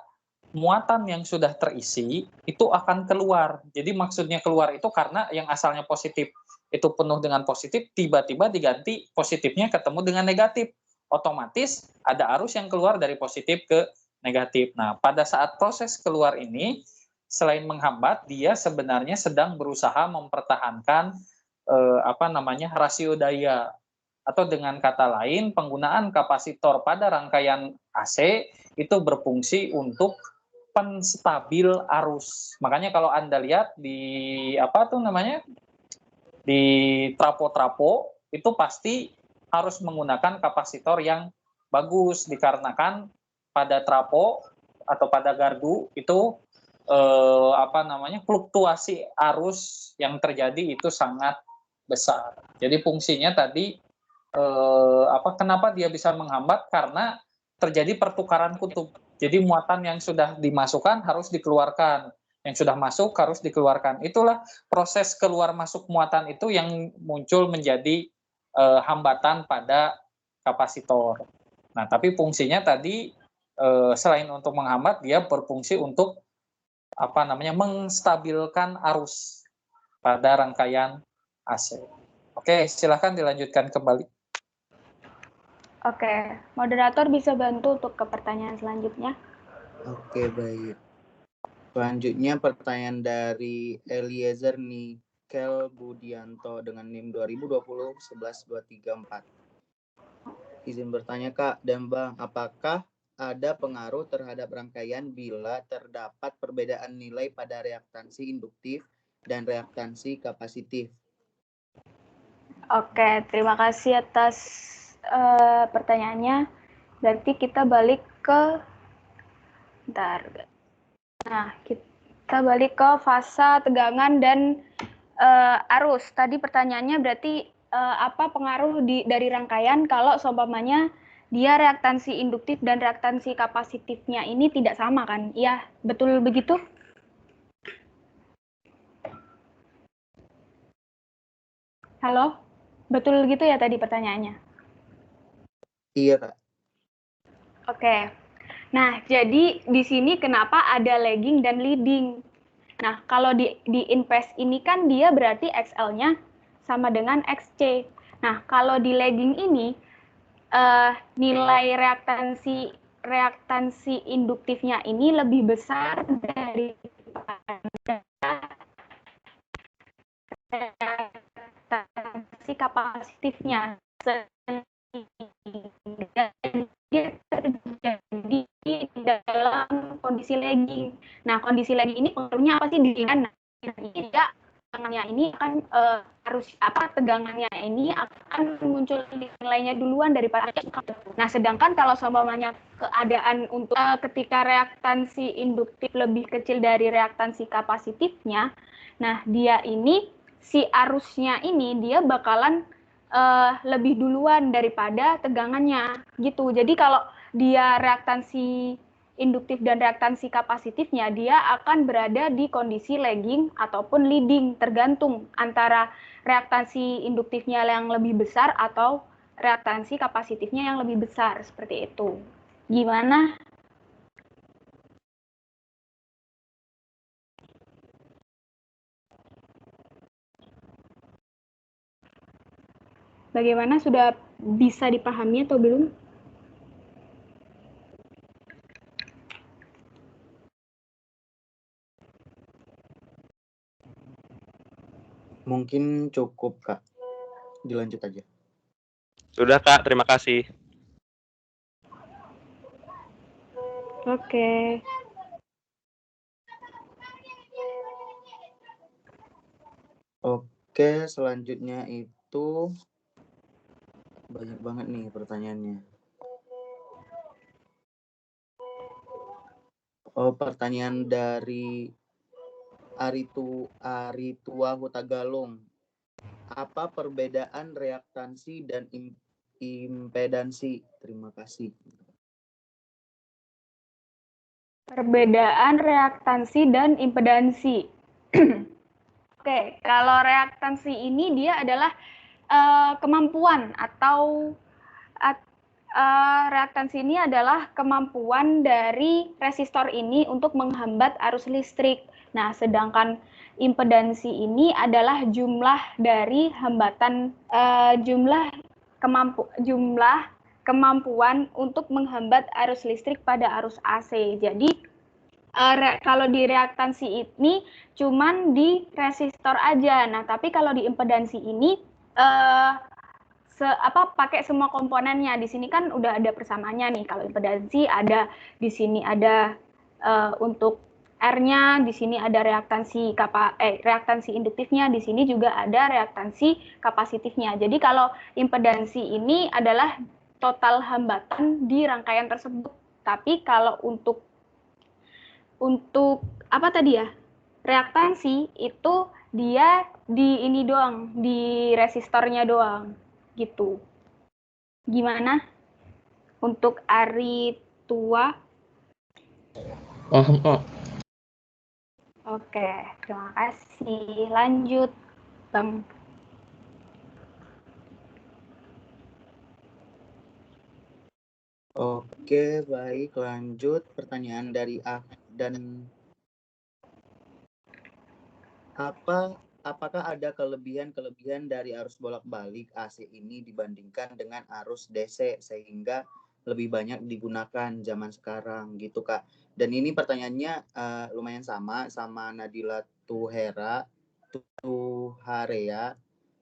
R: muatan yang sudah terisi itu akan keluar. Jadi maksudnya keluar itu karena yang asalnya positif itu penuh dengan positif, tiba-tiba diganti positifnya ketemu dengan negatif. Otomatis ada arus yang keluar dari positif ke negatif. Nah, pada saat proses keluar ini, selain menghambat, dia sebenarnya sedang berusaha mempertahankan rasio daya. Atau dengan kata lain, penggunaan kapasitor pada rangkaian AC itu berfungsi untuk penstabil arus. Makanya kalau Anda lihat di di trapo-trapo itu pasti harus menggunakan kapasitor yang bagus, dikarenakan pada trapo atau pada gardu itu fluktuasi arus yang terjadi itu sangat besar. Jadi fungsinya tadi kenapa dia bisa menghambat, karena terjadi pertukaran kutub. Jadi muatan yang sudah dimasukkan harus dikeluarkan, yang sudah masuk harus dikeluarkan. Itulah proses keluar masuk muatan itu yang muncul menjadi hambatan pada kapasitor. Nah, tapi fungsinya tadi selain untuk menghambat, dia berfungsi untuk menstabilkan arus pada rangkaian AC. Oke, silakan dilanjutkan kembali.
B: Oke, moderator bisa bantu untuk ke pertanyaan selanjutnya.
G: Oke, baik. Selanjutnya pertanyaan dari Eliezer Nikel Budianto dengan NIM 2020-11234. Izin bertanya Kak dan Bang, apakah ada pengaruh terhadap rangkaian bila terdapat perbedaan nilai pada reaktansi induktif dan reaktansi kapasitif?
B: Oke, terima kasih atas pertanyaannya. Berarti kita balik ke kita balik ke fasa tegangan dan arus. Tadi pertanyaannya berarti apa pengaruh dari rangkaian kalau seumpamanya dia reaktansi induktif dan reaktansi kapasitifnya ini tidak sama kan? Iya, betul begitu? Halo? Betul gitu ya tadi pertanyaannya?
G: Iya, Kak.
B: Oke. Nah, jadi di sini kenapa ada lagging dan leading? Nah, kalau di InPES ini kan dia berarti XL-nya sama dengan XC. Nah, kalau di lagging ini nilai reaktansi induktifnya ini lebih besar daripada reaktansi kapasitifnya. Dia terjadi dalam kondisi lagging. Nah, kondisi lagging ini pengaruhnya apa sih di mana? Dia tegangannya ini akan tegangannya ini akan muncul nilainya duluan daripada. Nah, sedangkan kalau seumpamanya keadaan untuk ketika reaktansi induktif lebih kecil dari reaktansi kapasitifnya, nah dia ini si arusnya ini dia bakalan lebih duluan daripada tegangannya gitu. Jadi kalau dia reaktansi induktif dan reaktansi kapasitifnya, dia akan berada di kondisi lagging ataupun leading, tergantung antara reaktansi induktifnya yang lebih besar atau reaktansi kapasitifnya yang lebih besar, seperti itu. Gimana? Bagaimana, sudah bisa dipahami atau belum?
G: Mungkin cukup, Kak. Dilanjut aja.
Q: Sudah, Kak. Terima kasih.
B: Oke.
G: Oke, selanjutnya itu banyak banget nih pertanyaannya. Pertanyaan dari Aritua Hutagalung. Apa perbedaan reaktansi dan impedansi? Terima kasih.
B: Perbedaan reaktansi dan impedansi. Oke, kalau reaktansi ini dia adalah kemampuan atau reaktansi ini adalah kemampuan dari resistor ini untuk menghambat arus listrik. Nah, sedangkan impedansi ini adalah jumlah dari hambatan jumlah kemampuan untuk menghambat arus listrik pada arus AC. Jadi kalau di reaktansi ini cuman di resistor aja. Nah, tapi kalau di impedansi ini pakai semua komponennya. Di sini kan udah ada persamaannya nih. Kalau impedansi ada di sini ada Untuk R-nya di sini ada reaktansi induktifnya, di sini juga ada reaktansi kapasitifnya. Jadi kalau impedansi ini adalah total hambatan di rangkaian tersebut. Tapi kalau untuk apa tadi ya? Reaktansi itu dia di ini doang, di resistornya doang gitu. Gimana untuk Ari tua?
Q: Paham, Kak.
B: Oke, terima kasih. Lanjut, Bang.
G: Oke, baik. Lanjut pertanyaan dari dan apakah ada kelebihan dari arus bolak-balik AC ini dibandingkan dengan arus DC sehingga lebih banyak digunakan zaman sekarang gitu, Kak. Dan ini pertanyaannya lumayan sama Nadila Tuharea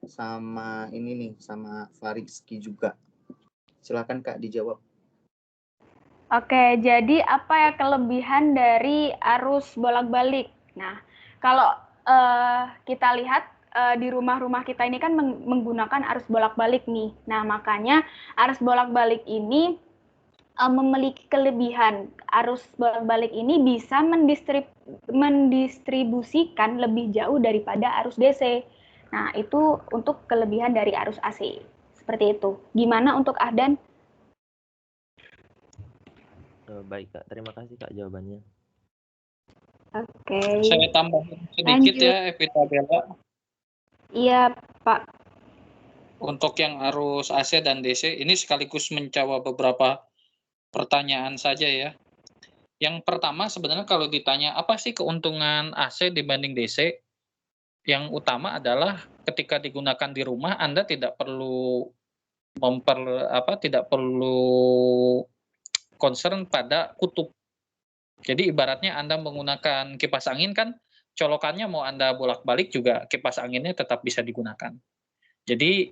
G: sama ini nih sama Farizki juga. Silakan Kak dijawab.
B: Oke, jadi apa ya kelebihan dari arus bolak-balik? Nah, kalau kita lihat di rumah-rumah kita ini kan menggunakan arus bolak-balik nih. Nah, makanya arus bolak-balik ini memiliki kelebihan. Arus bolak-balik ini bisa mendistribusikan lebih jauh daripada arus DC. Nah, itu untuk kelebihan dari arus AC. Seperti itu. Gimana untuk Ahdan?
S: Baik, Kak. Terima kasih, Kak, jawabannya.
B: Oke.
R: Saya tambahin sedikit ya, Evita Bella.
B: Iya, Pak.
R: Untuk yang arus AC dan DC, ini sekaligus menjawab beberapa pertanyaan saja ya. Yang pertama sebenarnya kalau ditanya apa sih keuntungan AC dibanding DC, yang utama adalah ketika digunakan di rumah Anda tidak perlu tidak perlu concern pada kutub. Jadi ibaratnya Anda menggunakan kipas angin kan colokannya mau Anda bolak-balik juga kipas anginnya tetap bisa digunakan. Jadi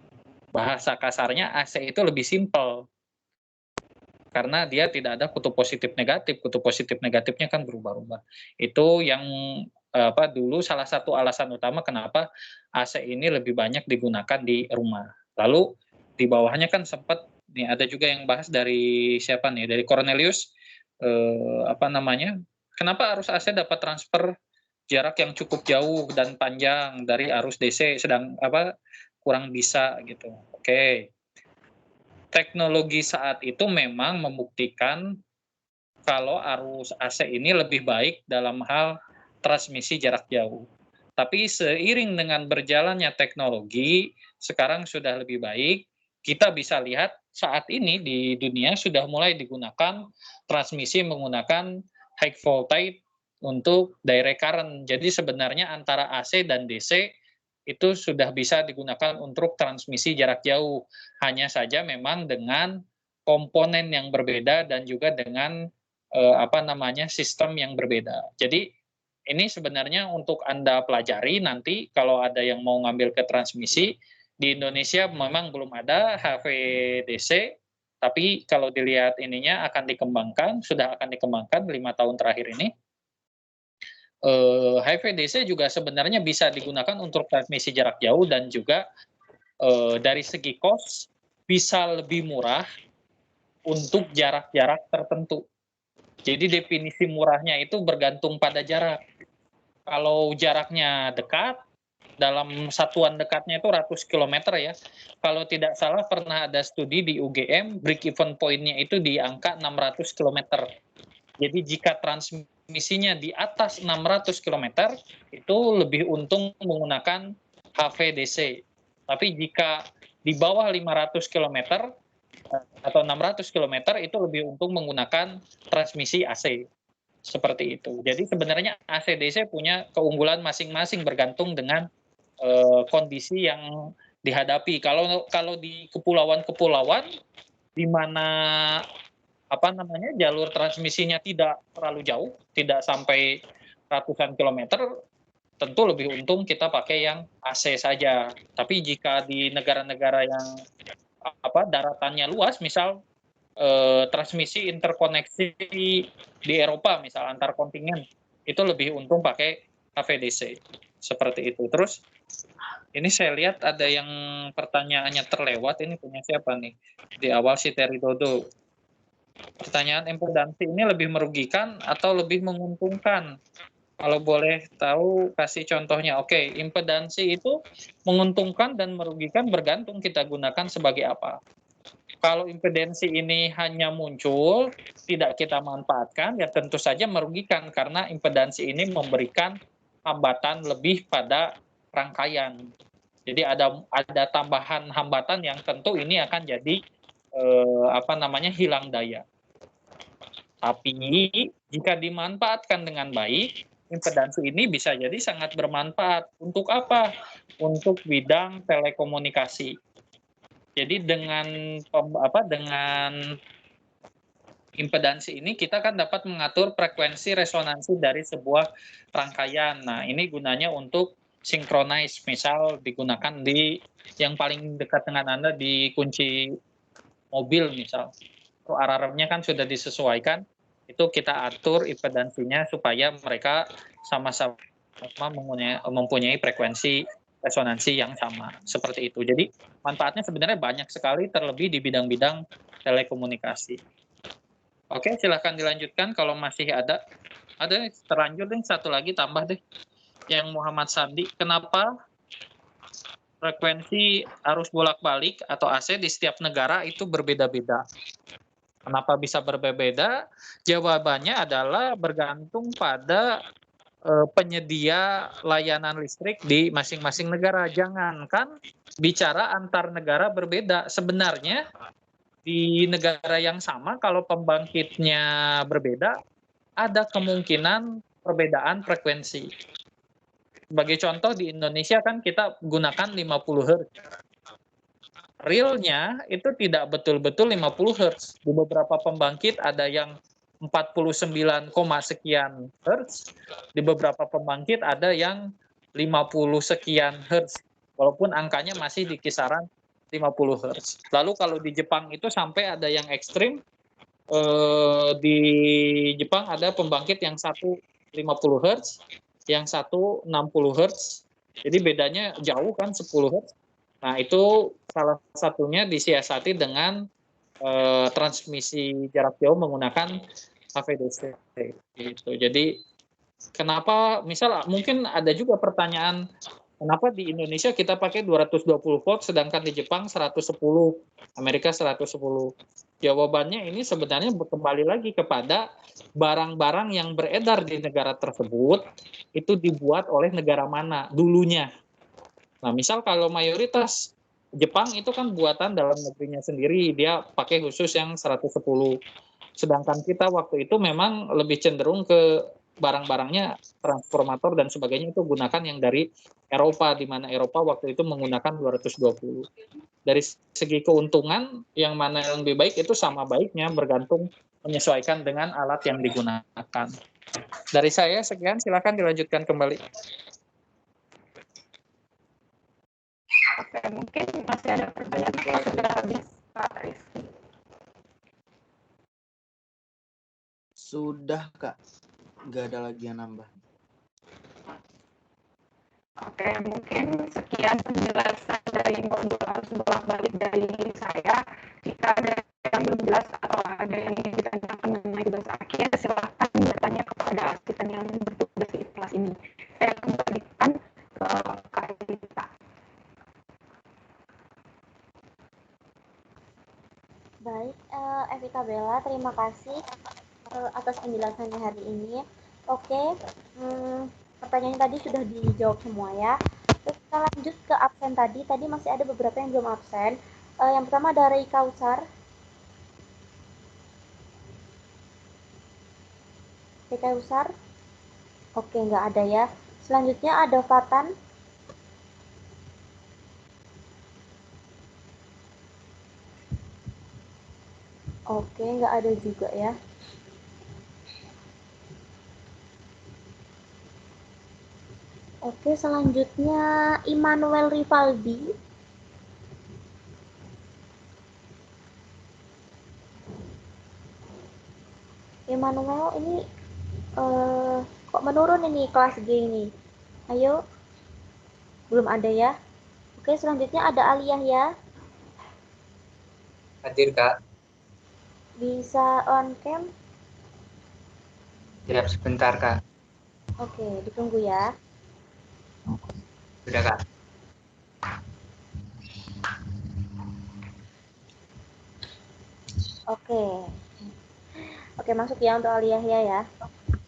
R: bahasa kasarnya AC itu lebih simpel. Karena dia tidak ada kutub positif negatif. Kutub positif negatifnya kan berubah-ubah. Itu yang dulu salah satu alasan utama kenapa AC ini lebih banyak digunakan di rumah. Lalu di bawahnya kan sempat nih ada juga yang bahas dari siapa nih? Dari Cornelius kenapa arus AC dapat transfer jarak yang cukup jauh dan panjang dari arus DC sedang kurang bisa gitu. Oke. Teknologi saat itu memang membuktikan kalau arus AC ini lebih baik dalam hal transmisi jarak jauh. Tapi seiring dengan berjalannya teknologi, sekarang sudah lebih baik. Kita bisa lihat saat ini di dunia sudah mulai digunakan transmisi menggunakan high voltage untuk direct current. Jadi sebenarnya antara AC dan DC itu sudah bisa digunakan untuk transmisi jarak jauh. Hanya saja memang dengan komponen yang berbeda dan juga dengan sistem yang berbeda. Jadi ini sebenarnya untuk Anda pelajari nanti kalau ada yang mau ngambil ke transmisi. Di Indonesia memang belum ada HVDC, tapi kalau dilihat ininya sudah akan dikembangkan 5 tahun terakhir ini. HVDC juga sebenarnya bisa digunakan untuk transmisi jarak jauh dan juga dari segi cost bisa lebih murah untuk jarak-jarak tertentu. Jadi definisi murahnya itu bergantung pada jarak. Kalau jaraknya dekat, dalam satuan dekatnya itu ratus kilometer ya. Kalau tidak salah pernah ada studi di UGM, break even point-nya itu di angka 600 km. Jadi jika transmisinya di atas 600 km, itu lebih untung menggunakan HVDC. Tapi jika di bawah 500 km atau 600 km, itu lebih untung menggunakan transmisi AC. Seperti itu. Jadi sebenarnya AC-DC punya keunggulan masing-masing bergantung dengan kondisi yang dihadapi. Kalau di kepulauan-kepulauan di mana jalur transmisinya tidak terlalu jauh, tidak sampai ratusan kilometer, tentu lebih untung kita pakai yang AC saja. Tapi jika di negara-negara yang daratannya luas, misal transmisi interkoneksi di Eropa misal antar kontingen itu lebih untung pakai HVDC seperti itu. Terus ini saya lihat ada yang pertanyaannya terlewat, ini punya siapa nih di awal, si Terry Dodo. Pertanyaan impedansi ini lebih merugikan atau lebih menguntungkan? Kalau boleh tahu kasih contohnya. Oke, impedansi itu menguntungkan dan merugikan bergantung kita gunakan sebagai apa. Kalau impedansi ini hanya muncul, tidak kita manfaatkan, ya tentu saja merugikan karena impedansi ini memberikan hambatan lebih pada rangkaian. Jadi ada tambahan hambatan yang tentu ini akan jadi hilang daya. Tapi jika dimanfaatkan dengan baik, impedansi ini bisa jadi sangat bermanfaat. Untuk apa? Untuk bidang telekomunikasi. Jadi dengan impedansi ini kita kan dapat mengatur frekuensi resonansi dari sebuah rangkaian. Nah, ini gunanya untuk synchronize, misal digunakan di yang paling dekat dengan Anda di kunci mobil misal. Alarmnya kan sudah disesuaikan, itu kita atur impedansinya supaya mereka sama-sama mempunyai frekuensi resonansi yang sama, seperti itu. Jadi manfaatnya sebenarnya banyak sekali, terlebih di bidang-bidang telekomunikasi. Oke, silahkan dilanjutkan kalau masih ada. Ada terlanjur deh, satu lagi tambah deh. Yang Muhammad Sandi, kenapa frekuensi arus bolak-balik atau AC di setiap negara itu berbeda-beda? Kenapa bisa berbeda? Jawabannya adalah bergantung pada penyedia layanan listrik di masing-masing negara. Jangankan bicara antar negara berbeda, sebenarnya di negara yang sama kalau pembangkitnya berbeda, ada kemungkinan perbedaan frekuensi. Sebagai contoh di Indonesia kan kita gunakan 50 Hz. Realnya itu tidak betul-betul 50 Hz. Di beberapa pembangkit ada yang 49, sekian Hz. Di beberapa pembangkit ada yang 50 sekian Hz. Walaupun angkanya masih di kisaran 50 Hz. Lalu kalau di Jepang itu sampai ada yang ekstrim. Di Jepang ada pembangkit yang satu 50 Hz, yang satu 60 Hz. Jadi bedanya jauh kan 10 Hz. Nah, itu salah satunya disiasati dengan transmisi jarak jauh menggunakan HVDC. Gitu. Jadi kenapa, misal mungkin ada juga pertanyaan, kenapa di Indonesia kita pakai 220 volt sedangkan di Jepang 110, Amerika 110. Jawabannya ini sebenarnya kembali lagi kepada barang-barang yang beredar di negara tersebut itu dibuat oleh negara mana dulunya. Nah, misal kalau mayoritas Jepang itu kan buatan dalam negerinya sendiri, dia pakai khusus yang 110. Sedangkan kita waktu itu memang lebih cenderung ke barang-barangnya transformator dan sebagainya itu gunakan yang dari Eropa, di mana Eropa waktu itu menggunakan 220. Dari segi keuntungan, yang mana yang lebih baik itu sama baiknya, bergantung menyesuaikan dengan alat yang digunakan. Dari saya sekian, silakan dilanjutkan kembali.
B: Oke, mungkin masih ada pertanyaan atau sudah habis, Pak Rizky?
G: Sudah, Kak. Nggak ada lagi yang nambah.
B: Oke, mungkin sekian penjelasan dari modul arus bolak-balik dari saya. Jika ada yang belum jelas atau ada yang ingin ditanyakan mengenai tugas akhir, silahkan bertanya kepada asisten yang bertugas di kelas ini. Saya akan berikan ke Kak Evita.
A: Baik, Evita Bella, terima kasih atas penjelasannya hari ini. Oke, pertanyaan tadi sudah dijawab semua ya. Terus kita lanjut ke absen tadi. Tadi masih ada beberapa yang belum absen. Yang pertama ada Ray Kausar. Ray Kausar. Oke, nggak ada ya. Selanjutnya ada Fatan. Oke, nggak ada juga ya. Oke, selanjutnya Immanuel Rivaldi. Manuel ini kok menurun ini kelas G ini? Ayo. Belum ada ya? Oke, selanjutnya ada Aliyah ya.
M: Hadir, Kak.
A: Bisa on cam?
M: Siap sebentar, Kak.
A: Oke, ditunggu ya.
M: Sudah, Kak.
A: Oke, masuk ya untuk Aliyah ya.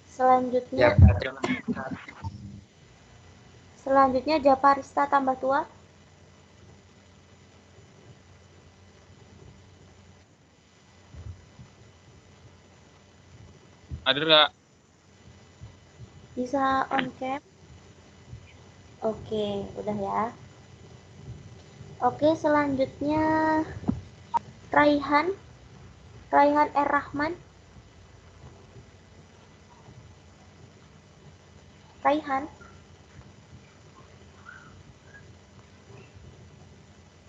A: Selanjutnya,
M: Ya, Kak. Terima kasih, Kak.
A: selanjutnya Japarista tambah tua.
E: Ada nggak?
A: Bisa on cam? Oke, udah ya. Oke, selanjutnya Raihan R. Rahman. Raihan.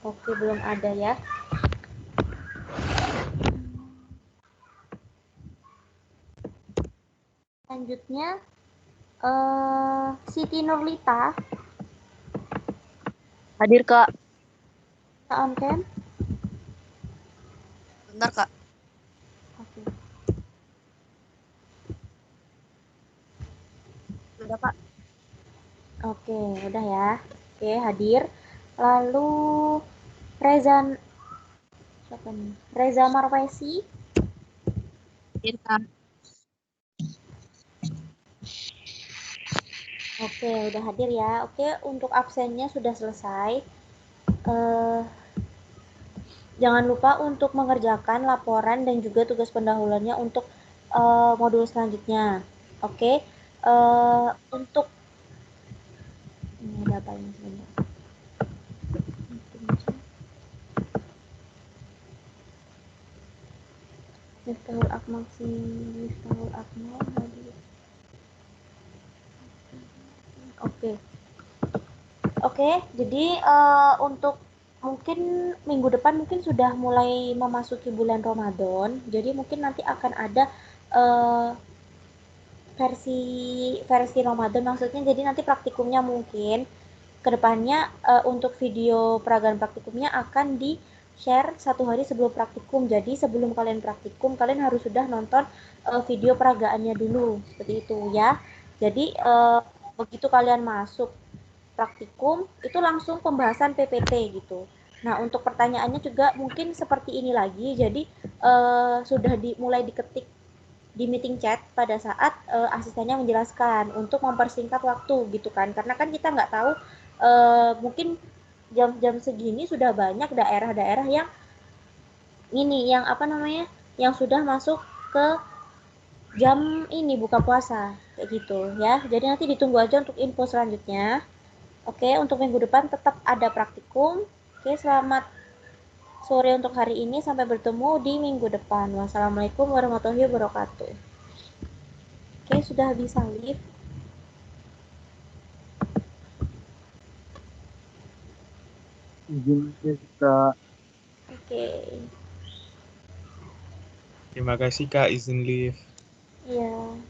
A: Oke, belum ada ya. Selanjutnya Siti Nurlita.
D: Hadir, Kak.
A: On cam?
D: Bentar, Kak.
A: Oke.
D: Sudah, Kak.
A: Oke, udah ya. Oke, hadir. Lalu siapa nih? Reza Marwesi.
D: Hadir, Kak.
A: Oke, udah hadir ya. Oke, untuk absennya sudah selesai. Jangan lupa untuk mengerjakan laporan dan juga tugas pendahuluannya untuk modul selanjutnya. Oke, untuk ini ada apa ini sebentar. Miftahul Akmal hadir. Oke, jadi untuk mungkin minggu depan mungkin sudah mulai memasuki bulan Ramadan, jadi mungkin nanti akan ada versi Ramadan, maksudnya jadi nanti praktikumnya mungkin kedepannya untuk video peragaan praktikumnya akan di share 1 hari sebelum praktikum. Jadi sebelum kalian praktikum, kalian harus sudah nonton video peragaannya dulu, seperti itu ya. Jadi begitu kalian masuk praktikum, itu langsung pembahasan PPT gitu. Nah, untuk pertanyaannya juga mungkin seperti ini lagi, jadi sudah mulai diketik di meeting chat pada saat asistennya menjelaskan untuk mempersingkat waktu gitu kan, karena kan kita nggak tahu mungkin jam-jam segini sudah banyak daerah-daerah yang yang sudah masuk ke jam ini buka puasa kayak gitu ya. Jadi nanti ditunggu aja untuk info selanjutnya. Oke, untuk minggu depan tetap ada praktikum. Oke, selamat sore untuk hari ini, sampai bertemu di minggu depan. Wassalamualaikum warahmatullahi wabarakatuh. Oke, sudah bisa live.
F: Izin kita.
A: Oke.
E: Terima kasih Kak, izin live.
A: Iya.